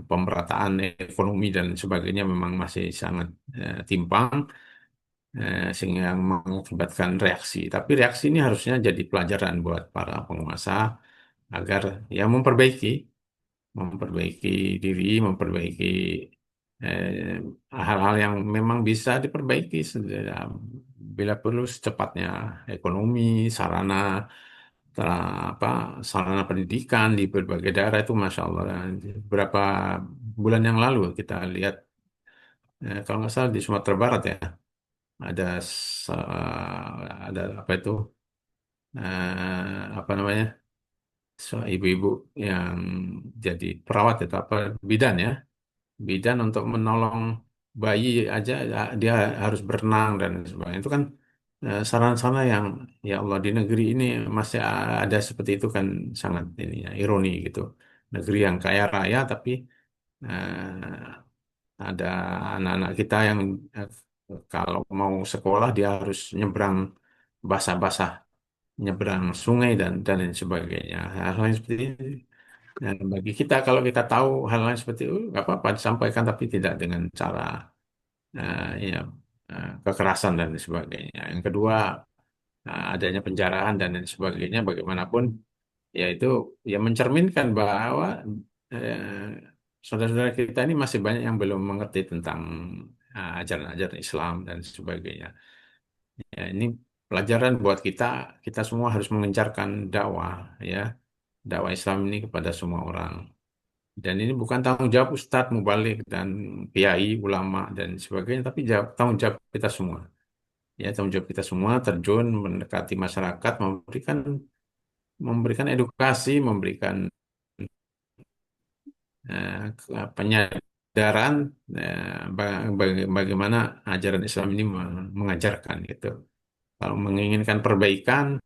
pemerataan ekonomi dan sebagainya memang masih sangat timpang sehingga mengakibatkan reaksi. Tapi reaksi ini harusnya jadi pelajaran buat para penguasa agar ya memperbaiki diri, memperbaiki hal-hal yang memang bisa diperbaiki bila perlu secepatnya ekonomi, sarana apa sarana pendidikan di berbagai daerah itu Masya Allah. Beberapa bulan yang lalu kita lihat kalau nggak salah di Sumatera Barat ya ada ada apa itu, apa namanya, ibu-ibu yang jadi perawat itu apa, bidan ya, bidan untuk menolong bayi aja ya, dia harus berenang dan sebagainya. Itu kan saran-saran yang ya Allah di negeri ini masih ada seperti itu kan, sangat ini ya, ironi gitu. Negeri yang kaya raya tapi ada anak-anak kita yang eh, kalau mau sekolah dia harus nyebrang basah-basah, nyebrang sungai dan lain sebagainya. Hal-hal yang seperti ini. Dan bagi kita kalau kita tahu hal-hal yang seperti itu nggak apa-apa disampaikan tapi tidak dengan cara ya, kekerasan dan lain sebagainya. Yang kedua, adanya penjarahan dan lain sebagainya bagaimanapun yaitu ya mencerminkan bahwa eh, saudara-saudara kita ini masih banyak yang belum mengerti tentang ajaran-ajaran Islam dan sebagainya. Ya, ini pelajaran buat kita, kita semua harus mengencarkan dakwah ya, dakwah Islam ini kepada semua orang. Dan ini bukan tanggung jawab Ustadz, Mubalik, dan kiai, ulama, dan sebagainya, tapi tanggung jawab kita semua. Ya, tanggung jawab kita semua terjun mendekati masyarakat, memberikan memberikan edukasi, memberikan penyadaran bagaimana ajaran Islam ini mengajarkan gitu. Kalau menginginkan perbaikan,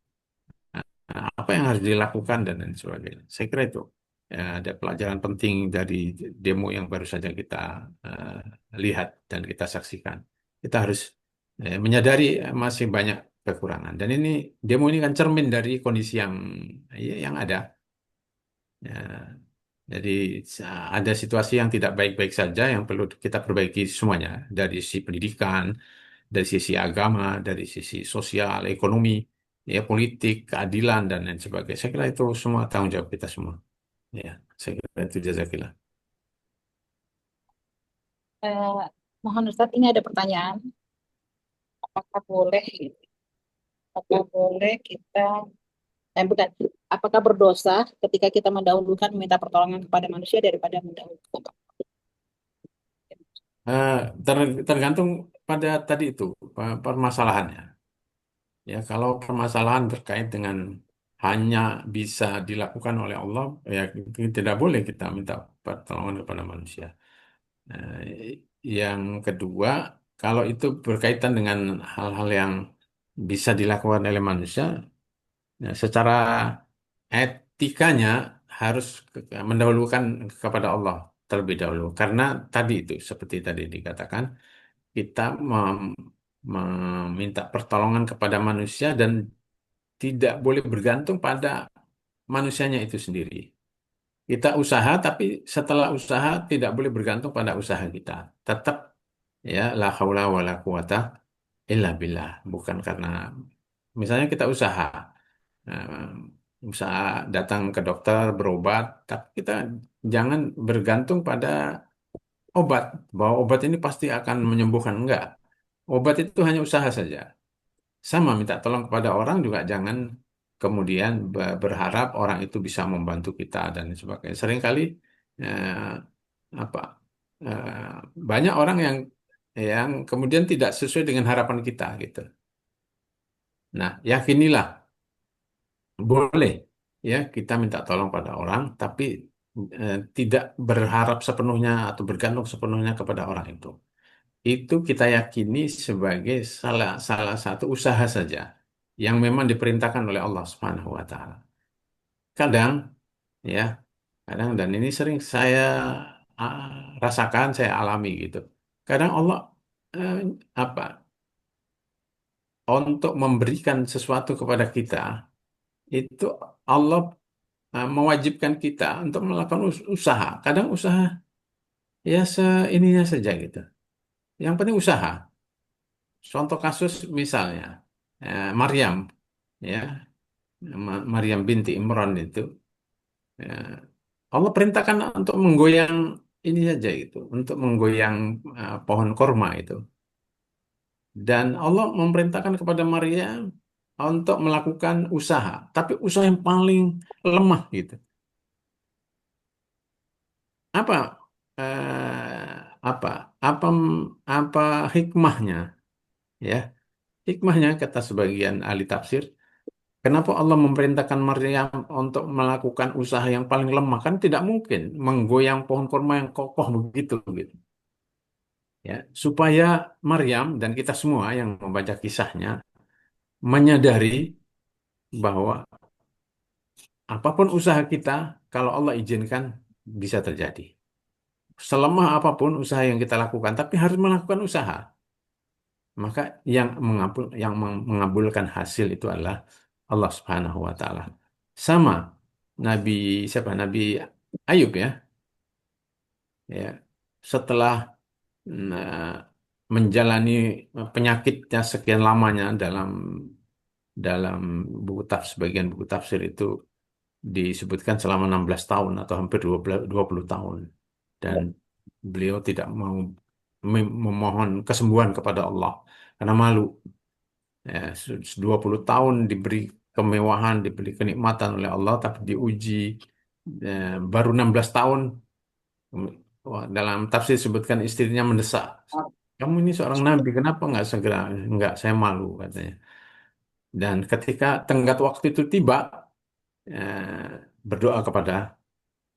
apa yang harus dilakukan dan lain sebagainya. Saya kira itu ya, ada pelajaran penting dari demo yang baru saja kita eh, lihat dan kita saksikan. Kita harus menyadari masih banyak kekurangan. Dan ini demo ini kan cermin dari kondisi yang ada. Ya, jadi ada situasi yang tidak baik-baik saja yang perlu kita perbaiki semuanya dari sisi pendidikan, dari sisi agama, dari sisi sosial, ekonomi, ya politik, keadilan dan lain sebagainya. Saya kira itu semua tanggung jawab kita semua. Ya, saya kira itu jazakillah. Eh, Mohon Ustadz, ini ada pertanyaan. Apakah boleh, gitu? Apakah boleh kita, bukan, apakah berdosa ketika kita mendahulukan meminta pertolongan kepada manusia daripada mendahulukan? Eh, Tergantung pada tadi itu permasalahannya. Ya, kalau permasalahan terkait dengan hanya bisa dilakukan oleh Allah, ya tidak boleh kita minta pertolongan kepada manusia. Yang kedua, kalau itu berkaitan dengan hal-hal yang bisa dilakukan oleh manusia, ya, secara etikanya harus mendahulukan kepada Allah terlebih dahulu. Karena tadi itu, seperti tadi dikatakan, kita meminta pertolongan kepada manusia dan tidak boleh bergantung pada manusianya itu sendiri. Kita usaha, tapi setelah usaha tidak boleh bergantung pada usaha kita. Tetap ya la haula wala quwata illa billah. Bukan karena misalnya kita usaha, usaha datang ke dokter berobat, tapi kita jangan bergantung pada obat bahwa obat ini pasti akan menyembuhkan. Enggak. Obat itu hanya usaha saja. Sama minta tolong kepada orang juga jangan kemudian berharap orang itu bisa membantu kita dan sebagainya. Seringkali eh, apa eh, banyak orang yang kemudian tidak sesuai dengan harapan kita gitu. Nah, yakinilah boleh ya kita minta tolong pada orang, tapi tidak berharap sepenuhnya atau bergantung sepenuhnya kepada orang itu. Itu kita yakini sebagai salah salah satu usaha saja yang memang diperintahkan oleh Allah Subhanahu wa taala. Kadang ya, kadang dan ini sering saya ah, rasakan, saya alami gitu. Kadang Allah eh, apa untuk memberikan sesuatu kepada kita itu Allah mewajibkan kita untuk melakukan usaha. Kadang usaha ya seininya saja gitu. Yang penting usaha. Contoh kasus misalnya Maryam ya, Maryam binti Imran itu ya, Allah perintahkan untuk menggoyang ini saja itu, untuk menggoyang pohon korma itu. Dan Allah memerintahkan kepada Maryam untuk melakukan usaha, tapi usaha yang paling lemah gitu. Apa apa apa apa hikmahnya? Ya, hikmahnya kata sebagian ahli tafsir, kenapa Allah memerintahkan Maryam untuk melakukan usaha yang paling lemah? Kan tidak mungkin menggoyang pohon kurma yang kokoh begitu, gitu. Ya, supaya Maryam dan kita semua yang membaca kisahnya menyadari bahwa apapun usaha kita, kalau Allah izinkan bisa terjadi. Selemah apapun usaha yang kita lakukan, tapi harus melakukan usaha. Maka yang mengabulkan hasil itu adalah Allah Subhanahu wa taala. Sama Nabi siapa? Nabi Ayub ya. Ya. Setelah menjalani penyakitnya sekian lamanya dalam dalam sebagian buku tafsir itu disebutkan selama 16 tahun atau hampir 20 tahun. Dan beliau tidak mau memohon kesembuhan kepada Allah karena malu. Ya, 20 tahun diberi kemewahan, diberi kenikmatan oleh Allah, tapi diuji baru 16 tahun. Wah, dalam tafsir disebutkan istrinya mendesak. Kamu ini seorang nabi, kenapa nggak segera? Nggak, saya malu katanya. Dan ketika tenggat waktu itu tiba, berdoa kepada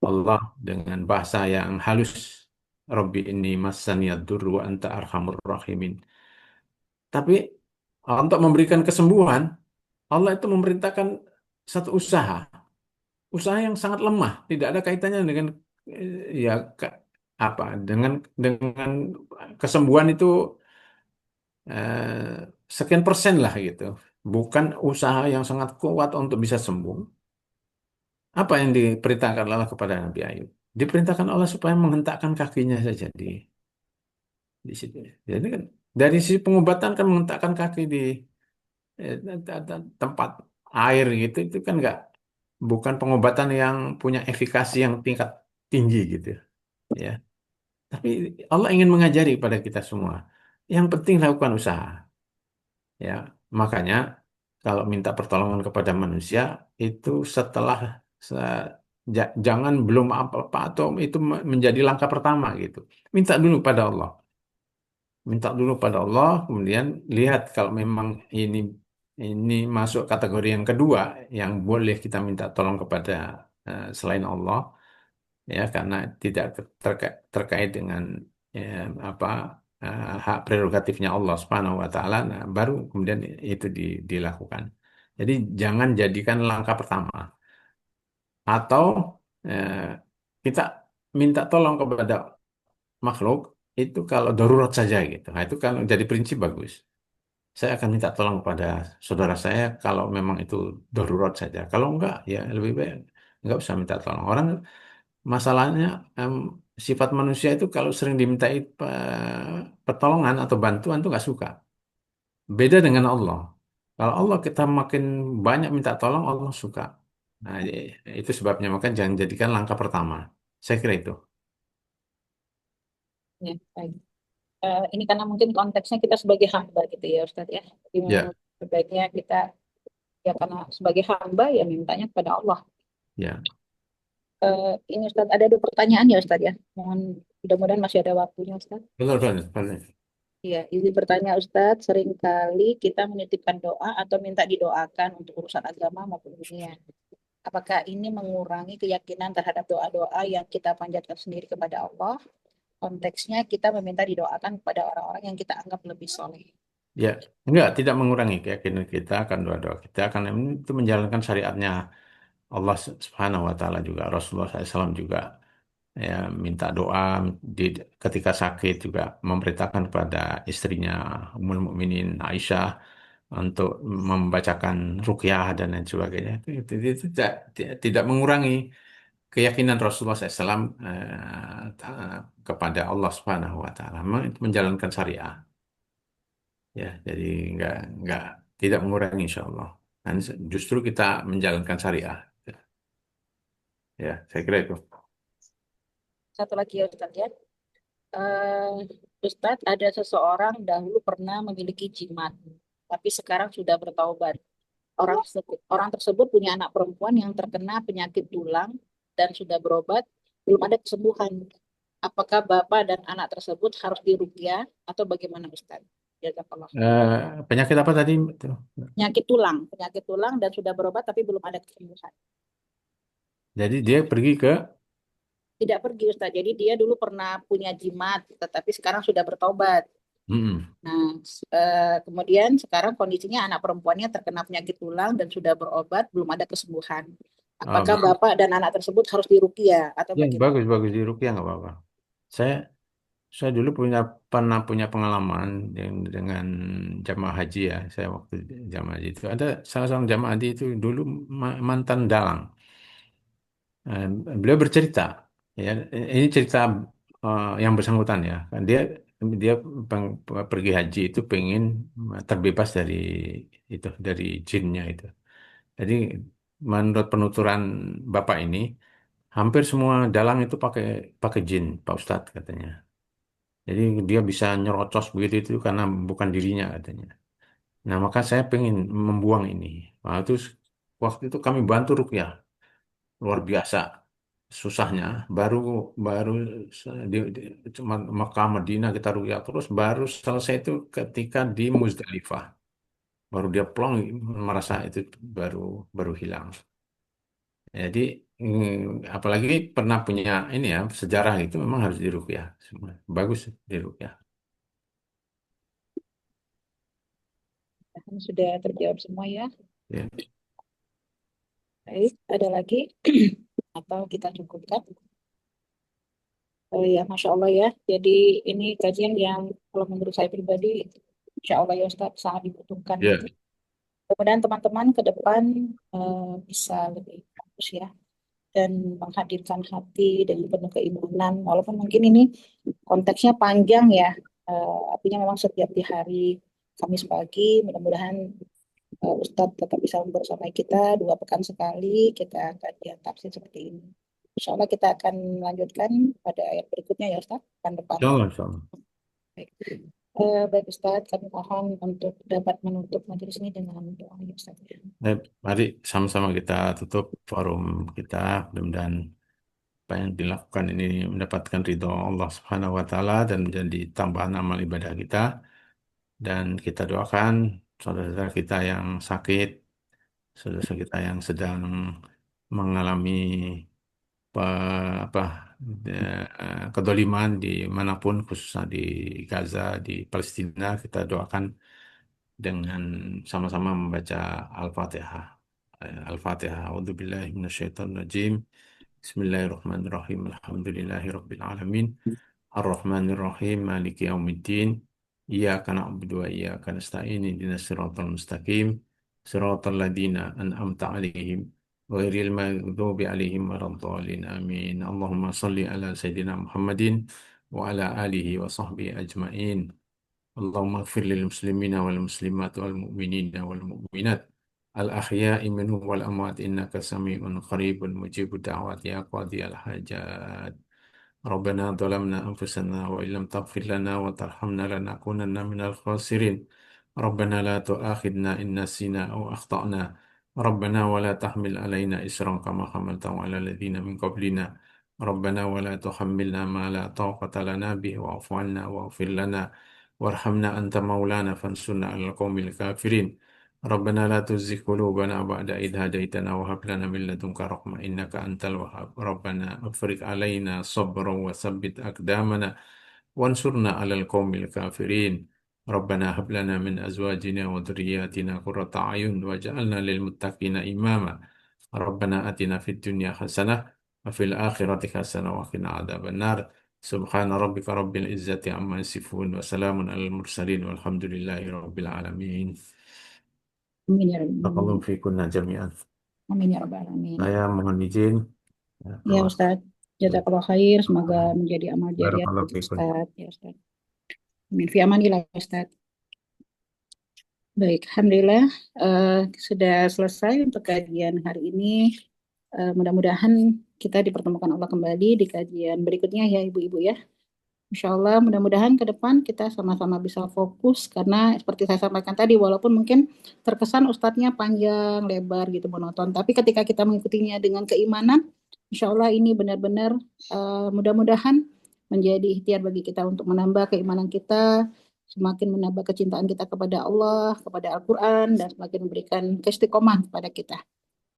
Allah dengan bahasa yang halus. Rabbi inni massaniyad durru wa anta arhamur rahimin. Tapi untuk memberikan kesembuhan, Allah itu memerintahkan satu usaha. Usaha yang sangat lemah, tidak ada kaitannya dengan ya apa dengan kesembuhan itu sekian persen lah gitu. Bukan usaha yang sangat kuat untuk bisa sembuh. Apa yang diperintahkan Allah kepada Nabi Ayub? Diperintahkan Allah supaya menghentakkan kakinya saja di situ. Jadi kan dari sisi pengobatan kan menghentakkan kaki di tempat air gitu itu kan nggak bukan pengobatan yang punya efikasi yang tingkat tinggi gitu ya. Tapi Allah ingin mengajari pada kita semua. Yang penting lakukan usaha ya. Makanya kalau minta pertolongan kepada manusia itu setelah se- jangan belum apa-apa atau itu menjadi langkah pertama gitu. Minta dulu pada Allah. Minta dulu pada Allah, kemudian lihat kalau memang ini masuk kategori yang kedua yang boleh kita minta tolong kepada selain Allah ya karena tidak terkait dengan apa hak prerogatifnya Allah Subhanahu wa taala, nah, baru kemudian itu dilakukan. Jadi jangan jadikan langkah pertama atau eh, kita minta tolong kepada makhluk itu kalau darurat saja gitu. Nah, itu kalau jadi prinsip bagus. Saya akan minta tolong kepada saudara saya kalau memang itu darurat saja. Kalau enggak, ya lebih baik enggak usah minta tolong. Orang masalahnya sifat manusia itu kalau sering dimintai pertolongan atau bantuan itu enggak suka. Beda dengan Allah. Kalau Allah kita makin banyak minta tolong, Allah suka. Nah, itu sebabnya maka jangan jadikan langkah pertama. Saya kira itu. Ya, baik. Ini karena mungkin konteksnya kita sebagai hamba gitu ya Ustadz ya. Jadi memang Ya, sebaiknya kita ya karena sebagai hamba ya mintanya kepada Allah. ya. Ini Ustadz ada dua pertanyaan ya Ustadz ya. Mohon mudah-mudahan masih ada waktunya Ustadz. Betul, betul, betul. Iya, izin bertanya Ustadz, seringkali kita menitipkan doa atau minta didoakan untuk urusan agama maupun dunia. Apakah ini mengurangi keyakinan terhadap doa-doa yang kita panjatkan sendiri kepada Allah? Konteksnya kita meminta didoakan kepada orang-orang yang kita anggap lebih soleh. Ya, enggak, tidak mengurangi keyakinan kita akan doa-doa kita karena itu menjalankan syariatnya Allah Subhanahu wa taala juga Rasulullah SAW juga ya minta doa di ketika sakit juga memerintahkan kepada istrinya Ummul Mukminin Aisyah untuk membacakan ruqyah dan lain sebagainya. Itu tidak mengurangi keyakinan Rasulullah SAW kepada Allah Subhanahu wa taala. Memang itu menjalankan syariat. Ya, jadi nggak tidak mengurangi insya Allah. Dan justru kita menjalankan syariah. Ya, saya kira itu. Satu lagi ya Ustadz ya. Ustadz, ada seseorang dahulu pernah memiliki jimat, tapi sekarang sudah bertaubat. Orang tersebut punya anak perempuan yang terkena penyakit tulang dan sudah berobat, belum ada kesembuhan. Apakah bapak dan anak tersebut harus diruqyah atau bagaimana Ustadz? Jazakallah. Penyakit apa tadi? Itu? Penyakit tulang dan sudah berobat tapi belum ada kesembuhan. Jadi dia pergi ke, Tidak pergi Ustaz. Jadi dia dulu pernah punya jimat, tetapi sekarang sudah bertobat. Mm-mm. Nah, kemudian sekarang kondisinya anak perempuannya terkena penyakit tulang dan sudah berobat, belum ada kesembuhan. Apakah Bagus. bapak dan anak tersebut harus diruqyah atau Ya, bagaimana? bagus, bagus di rupiah nggak apa-apa. Saya Saya dulu pernah punya pengalaman dengan jamaah haji ya. Saya waktu jamaah haji itu ada salah seorang jamaah haji itu dulu mantan dalang. Eh, Beliau bercerita, ya ini cerita yang bersangkutan ya. Kan dia dia pergi haji itu pengen terbebas dari itu dari jinnya itu. Jadi menurut penuturan bapak ini, hampir semua dalang itu pakai pakai jin, Pak Ustadz katanya. Jadi dia bisa nyerocos begitu itu karena bukan dirinya katanya. Nah maka saya pengen membuang ini. Nah, terus waktu itu kami bantu rukyah luar biasa susahnya. Baru baru cuma Mekah Madinah kita rukyah terus baru selesai itu ketika di Muzdalifah. Baru dia plong merasa itu baru baru hilang. Jadi apalagi pernah punya ini ya sejarah itu memang harus dirukyah semua. Bagus dirukyah. Sudah terjawab semua ya. Ya. Baik, ada lagi atau kita cukupkan? Oh ya, Masya Allah ya. Jadi ini kajian yang kalau menurut saya pribadi, Insya Allah ya Ustaz, sangat dibutuhkan Ya. gitu. Mudah-mudahan teman-teman ke depan bisa lebih fokus ya dan menghadirkan hati dan penuh keimanan. Walaupun mungkin ini konteksnya panjang ya, artinya memang setiap di hari Kamis pagi, mudah-mudahan Ustadz tetap bisa bersama kita 2 pekan sekali, kita kajian tafsir seperti ini. Insya Allah kita akan melanjutkan pada ayat berikutnya ya Ustadz, pekan depan. Insya Allah. Baik. Baik Ustadz, kami mohon untuk dapat menutup majelis ini dengan doa ya Ustadz. Mari sama-sama kita tutup forum kita. Mudah-mudahan apa yang dilakukan ini mendapatkan ridho Allah Subhanahu wa Ta'ala dan menjadi tambahan amal ibadah kita. Dan kita doakan saudara-saudara kita yang sakit, saudara-saudara kita yang sedang mengalami apa kedoliman di manapun, khususnya di Gaza, di Palestina, kita doakan dengan sama-sama membaca Al-Fatihah. Al-Fatihah. A'udzubillahi minasyaitonirrajim. Bismillahirrahmanirrahim. Alhamdulillahirabbil alamin. Ar-Rahmanir-Rahim. Maliki yaumiddin. Iyyaka na'budu wa iyyaka nasta'in. Ihdinas siratal mustaqim. Siratal ladzina an'amta 'alaihim ghairil maghdubi 'alaihim waladdallin. Amin. Allahumma shalli ala sayidina Muhammadin wa ala alihi wa sahbihi ajmain. اللهم اغفر للمسلمين والمسلمات والمؤمنين والمؤمنات الأحياء منهم والأموات إنك سميع قريب مجيب الدعوات يا قاضي الحاجات ربنا ظلمنا أنفسنا وإن لم تغفر لنا وترحمنا لنكونن من الخاسرين ربنا لا تؤاخذنا إن نسينا أو أخطأنا ربنا ولا تحمل علينا إسرا كما حملته على الذين من قبلنا ربنا ولا تحملنا ما لا طاقة لنا به واعف عنا واغفر لنا وارحمنا أنت مولانا فانصرنا على القوم الكافرين ربنا لا تزغ قلوبنا بعد إذ هديتنا وهب لنا من لدنك رحمة إنك أنت الوهاب ربنا افرغ علينا صبرا وثبت أقدامنا وانصرنا على القوم الكافرين ربنا هب لنا من أزواجنا وذرياتنا قرة أعين واجعلنا للمتقين إماما ربنا آتنا في الدنيا حسنة وفي الآخرة حسنة وقنا عذاب النار سبحان ربك رب العزة عما يصفون وسلام على المرسلين والحمد لله رب العالمين Amin ya Rabbal Barakallahu Alamin. fikunna jami'an. Amin ya Rabbal Alamin. Saya mohon izin. Ya, Ya kalau Ustadz, jazakallah khair. Semoga menjadi amal jariah Barakallahu bagi fikun. Ustadz. Ya Ustadz. Amin. Fi amanillah Ustadz. Baik, Alhamdulillah sudah selesai untuk kajian hari ini. Mudah-mudahan kita dipertemukan Allah kembali di kajian berikutnya ya Ibu-Ibu ya. Insya Allah mudah-mudahan ke depan kita sama-sama bisa fokus karena seperti saya sampaikan tadi walaupun mungkin terkesan ustadznya panjang lebar gitu monoton tapi ketika kita mengikutinya dengan keimanan Insya Allah ini benar-benar mudah-mudahan menjadi ikhtiar bagi kita untuk menambah keimanan kita semakin menambah kecintaan kita kepada Allah, kepada Al-Quran, dan semakin memberikan keistiqomah kepada kita.